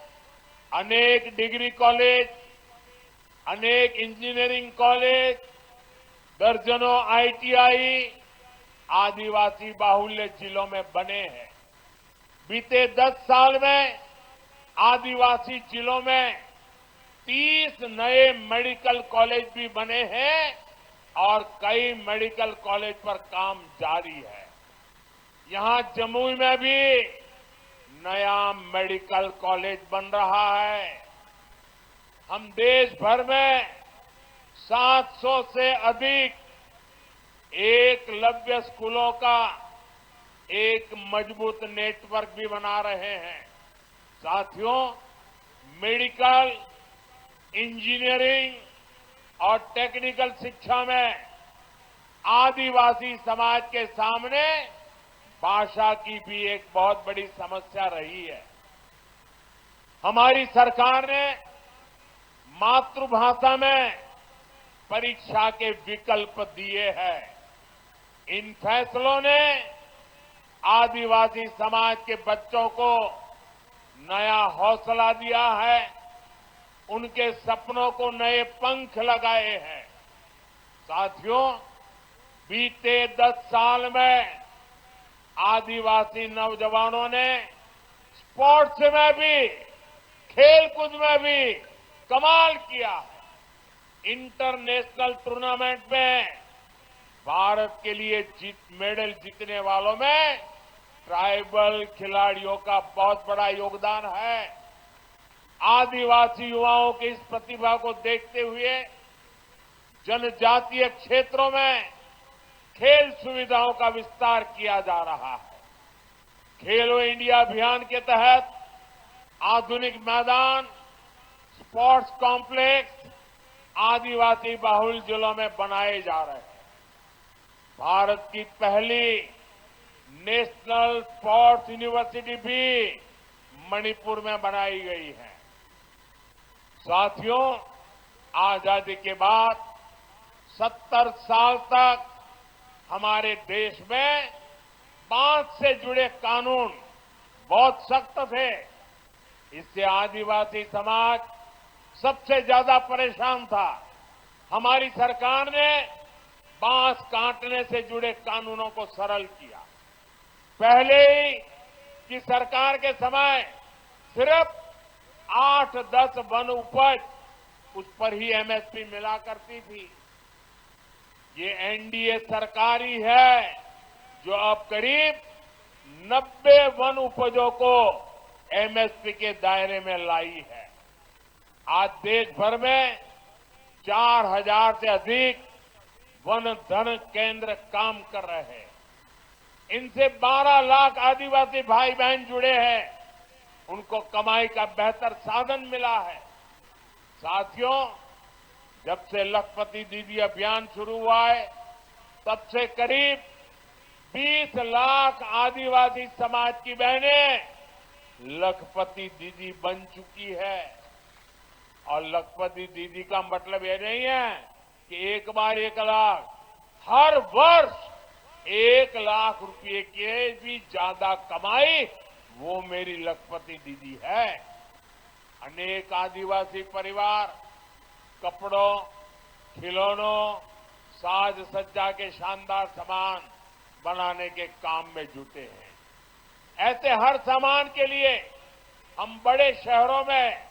अनेक डिग्री कॉलेज, अनेक इंजीनियरिंग कॉलेज, दर्जनों आईटीआई आदिवासी बाहुल्य जिलों में बने हैं। बीते 10 साल में आदिवासी जिलों में 30 नए मेडिकल कॉलेज भी बने हैं और कई मेडिकल कॉलेज पर काम जारी है। यहां जमुई में भी नया मेडिकल कॉलेज बन रहा है। हम देश भर में 700 से अधिक एकलव्य स्कूलों का एक मजबूत नेटवर्क भी बना रहे हैं। साथियों, मेडिकल, इंजीनियरिंग और टेक्निकल शिक्षा में आदिवासी समाज के सामने भाषा की भी एक बहुत बड़ी समस्या रही है। हमारी सरकार ने मातृभाषा में परीक्षा के विकल्प दिए हैं। इन फैसलों ने आदिवासी समाज के बच्चों को नया हौसला दिया है, उनके सपनों को नए पंख लगाए हैं। साथियों, बीते 10 साल में आदिवासी नौजवानों ने स्पोर्ट्स में भी, खेलकूद में भी कमाल किया है। इंटरनेशनल टूर्नामेंट में भारत के लिए मेडल जीतने वालों में ट्राइबल खिलाड़ियों का बहुत बड़ा योगदान है। आदिवासी युवाओं की इस प्रतिभा को देखते हुए जनजातीय क्षेत्रों में खेल सुविधाओं का विस्तार किया जा रहा है। खेलो इंडिया अभियान के तहत आधुनिक मैदान, स्पोर्ट्स कॉम्प्लेक्स आदिवासी बाहुल जिलों में बनाए जा रहे हैं। भारत की पहली नेशनल स्पोर्ट्स यूनिवर्सिटी भी मणिपुर में बनाई गई है। साथियों, आजादी के बाद 70 साल तक हमारे देश में बांध से जुड़े कानून बहुत सख्त थे। इससे आदिवासी समाज सबसे ज्यादा परेशान था। हमारी सरकार ने बांस काटने से जुड़े कानूनों को सरल किया। पहले ही की सरकार के समय सिर्फ 8-10 वन उपज, उस पर ही एमएसपी मिला करती थी। ये एनडीए सरकार ही है जो अब करीब 90 वन उपजों को एमएसपी के दायरे में लाई है। आज देश भर में 4000 से अधिक वन धन केंद्र काम कर रहे हैं। इनसे 12 लाख आदिवासी भाई बहन जुड़े हैं। उनको कमाई का बेहतर साधन मिला है। साथियों, जब से लखपति दीदी अभियान शुरू हुआ है, तब से करीब 20 लाख आदिवासी समाज की बहनें लखपति दीदी बन चुकी है। और लखपति दीदी का मतलब यह नहीं है कि एक बार 1 लाख, हर वर्ष 1 लाख रुपए के भी ज्यादा कमाई वो मेरी लखपति दीदी है। अनेक आदिवासी परिवार कपड़ों, खिलौनों, साज सज्जा के शानदार सामान बनाने के काम में जुटे हैं। ऐसे हर सामान के लिए हम बड़े शहरों में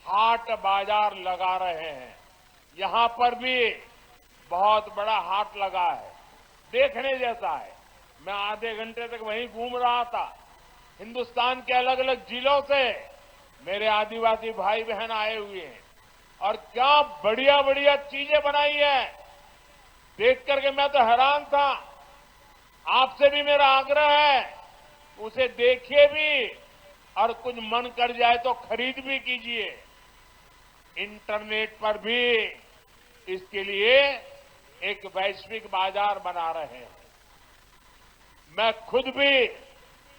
हाट बाजार लगा रहे हैं। यहां पर भी बहुत बड़ा हाट लगा है, देखने जैसा है। मैं आधे घंटे तक वहीं घूम रहा था। हिंदुस्तान के अलग अलग जिलों से मेरे आदिवासी भाई बहन आए हुए हैं और क्या बढ़िया बढ़िया चीजें बनाई है। देख करके मैं तो हैरान था। आपसे भी मेरा आग्रह है, उसे देखिए भी और कुछ मन कर जाए तो खरीद भी कीजिए। इंटरनेट पर भी इसके लिए एक वैश्विक बाजार बना रहे हैं। मैं खुद भी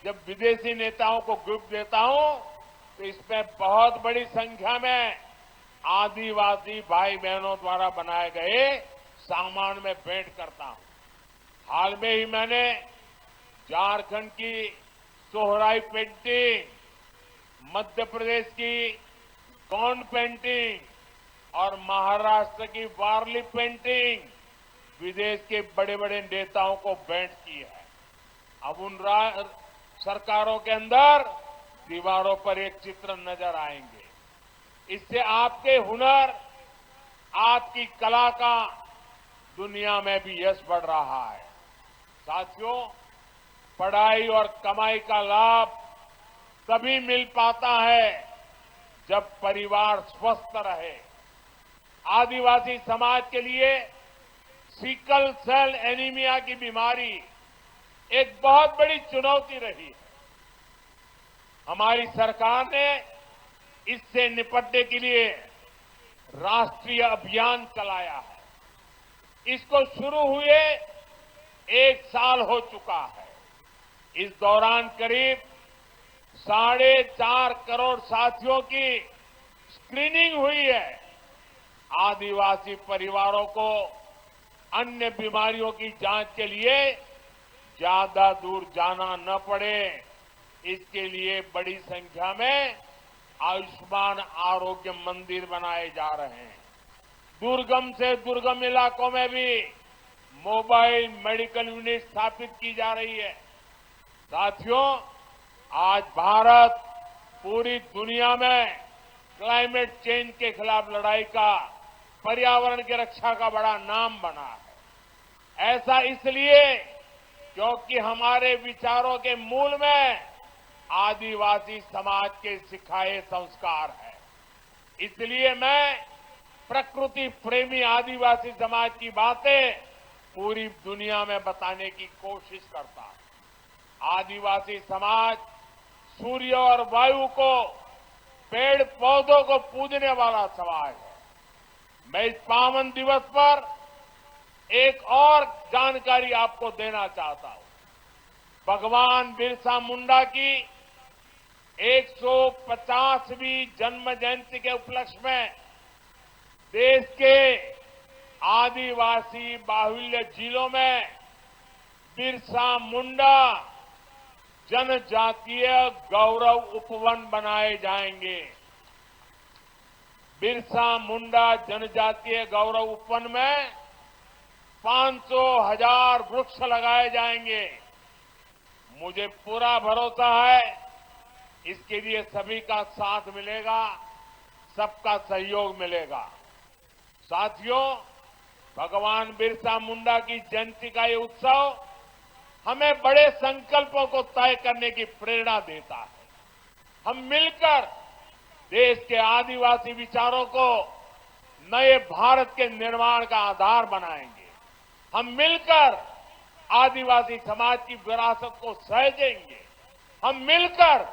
जब विदेशी नेताओं को गिफ्ट देता हूं तो इसमें बहुत बड़ी संख्या में आदिवासी भाई बहनों द्वारा बनाए गए सामान में भेंट करता हूं। हाल में ही मैंने झारखंड की सोहराई पेंटिंग, मध्य प्रदेश की गौंड पेंटिंग और महाराष्ट्र की वारली पेंटिंग विदेश के बड़े बड़े नेताओं को भेंट की है। अब उन सरकारों के अंदर दीवारों पर एक चित्र नजर आएंगे। इससे आपके हुनर, आपकी कला का दुनिया में भी यश बढ़ रहा है। साथियों, पढ़ाई और कमाई का लाभ तभी मिल पाता है जब परिवार स्वस्थ रहे। आदिवासी समाज के लिए सिकल सेल एनीमिया की बीमारी एक बहुत बड़ी चुनौती रही है। हमारी सरकार ने इससे निपटने के लिए राष्ट्रीय अभियान चलाया है। इसको शुरू हुए 1 साल हो चुका है। इस दौरान करीब 4.5 करोड़ साथियों की स्क्रीनिंग हुई है। आदिवासी परिवारों को अन्य बीमारियों की जांच के लिए ज्यादा दूर जाना न पड़े, इसके लिए बड़ी संख्या में आयुष्मान आरोग्य मंदिर बनाए जा रहे हैं। दुर्गम से दुर्गम इलाकों में भी मोबाइल मेडिकल यूनिट स्थापित की जा रही है। साथियों, आज भारत पूरी दुनिया में क्लाइमेट चेंज के खिलाफ लड़ाई का, पर्यावरण की रक्षा का बड़ा नाम बना है। ऐसा इसलिए क्योंकि हमारे विचारों के मूल में आदिवासी समाज के सिखाए संस्कार है। इसलिए मैं प्रकृति प्रेमी आदिवासी समाज की बातें पूरी दुनिया में बताने की कोशिश करता हूं। आदिवासी समाज सूर्य और वायु को, पेड़ पौधों को पूजने वाला समाज है। मैं इस पावन दिवस पर एक और जानकारी आपको देना चाहता हूं। भगवान बिरसा मुंडा की 150वीं जन्म जयंती के उपलक्ष्य में देश के आदिवासी बाहुल्य जिलों में बिरसा मुंडा जनजातीय गौरव उपवन बनाए जाएंगे। बिरसा मुंडा जनजातीय गौरव उपवन में 500,000 वृक्ष लगाए जाएंगे। मुझे पूरा भरोसा है इसके लिए सभी का साथ मिलेगा, सबका सहयोग मिलेगा। साथियों, भगवान बिरसा मुंडा की जयंती का ये उत्सव हमें बड़े संकल्पों को तय करने की प्रेरणा देता है। हम मिलकर देश के आदिवासी विचारों को नए भारत के निर्माण का आधार बनाएंगे। हम मिलकर आदिवासी समाज की विरासत को सहेजेंगे। हम मिलकर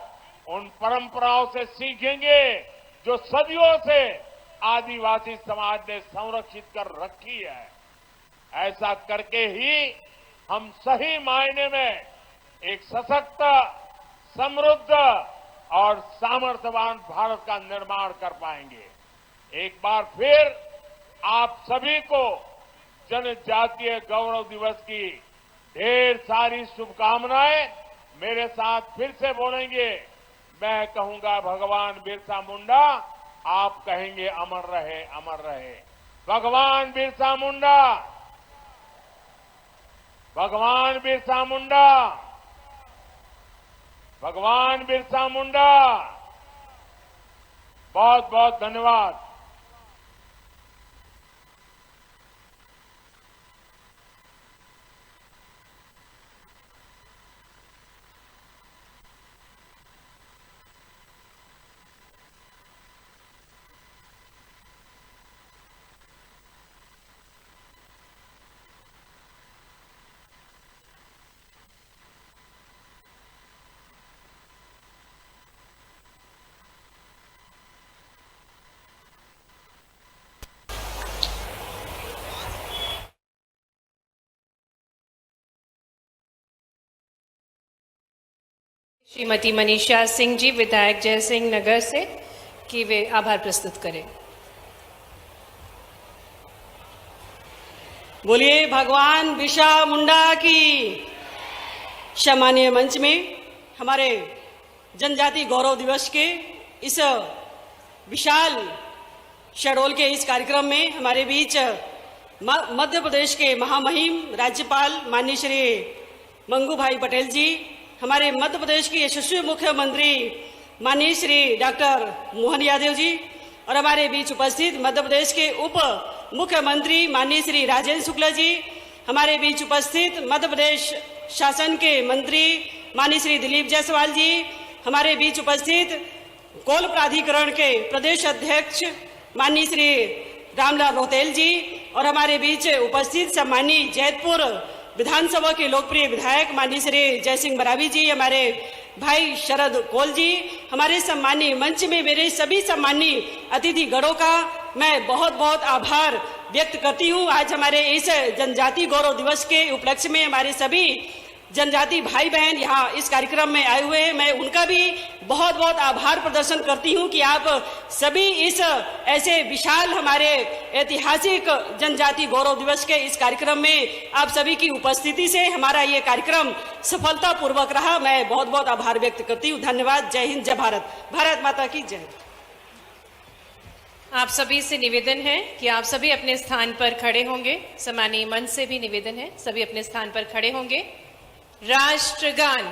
उन परंपराओं से सीखेंगे जो सदियों से आदिवासी समाज ने संरक्षित कर रखी है। ऐसा करके ही हम सही मायने में एक सशक्त, समृद्ध और सामर्थ्यवान भारत का निर्माण कर पाएंगे। एक बार फिर आप सभी को जनजातीय गौरव दिवस की ढेर सारी शुभकामनाएं। मेरे साथ फिर से बोलेंगे, मैं कहूंगा भगवान बिरसा मुंडा, आप कहेंगे अमर रहे, अमर रहे। भगवान बिरसा मुंडा, भगवान बिरसा मुंडा, भगवान बिरसा मुंडा। बहुत बहुत धन्यवाद। श्रीमती मनीषा सिंह जी, विधायक जयसिंह नगर से, कि वे आभार प्रस्तुत करें। बोलिए भगवान बिरसा मुंडा की। सम्मानीय मंच में हमारे जनजाति गौरव दिवस के इस विशाल शहडोल के इस कार्यक्रम में हमारे बीच मध्य प्रदेश के महामहिम राज्यपाल माननीय श्री मंगू भाई पटेल जी, हमारे मध्य प्रदेश के यशस्वी मुख्यमंत्री माननीय श्री डॉक्टर मोहन यादव जी, और हमारे बीच उपस्थित मध्य प्रदेश के उप मुख्यमंत्री माननीय श्री राजेंद्र शुक्ला जी, हमारे बीच उपस्थित मध्य प्रदेश शासन के मंत्री माननीय श्री दिलीप जायसवाल जी, हमारे बीच उपस्थित कोल प्राधिकरण के प्रदेश अध्यक्ष माननीय श्री रामलाल रोहतेल जी, और हमारे बीच उपस्थित सम्मानीय जैतपुर विधानसभा के लोकप्रिय विधायक माननीय श्री जयसिंह मरावी जी, हमारे भाई शरद कोल जी, हमारे सम्मानीय मंच में मेरे सभी सम्मानीय अतिथि गणों का मैं बहुत बहुत आभार व्यक्त करती हूँ। आज हमारे इस जनजाति गौरव दिवस के उपलक्ष्य में हमारे सभी जनजाति भाई बहन यहाँ इस कार्यक्रम में आए हुए हैं, मैं उनका भी बहुत बहुत आभार प्रदर्शन करती हूँ कि आप सभी इस ऐसे विशाल हमारे ऐतिहासिक जनजाति गौरव दिवस के इस कार्यक्रम में आप सभी की उपस्थिति से हमारा ये कार्यक्रम सफलतापूर्वक रहा। मैं बहुत बहुत आभार व्यक्त करती हूँ। धन्यवाद। जय हिंद, जय भारत, भारत माता की जय। आप सभी से निवेदन है कि आप सभी अपने स्थान पर खड़े होंगे। सम्मानीय मंच से भी निवेदन है, सभी अपने स्थान पर खड़े होंगे। राष्ट्रगान।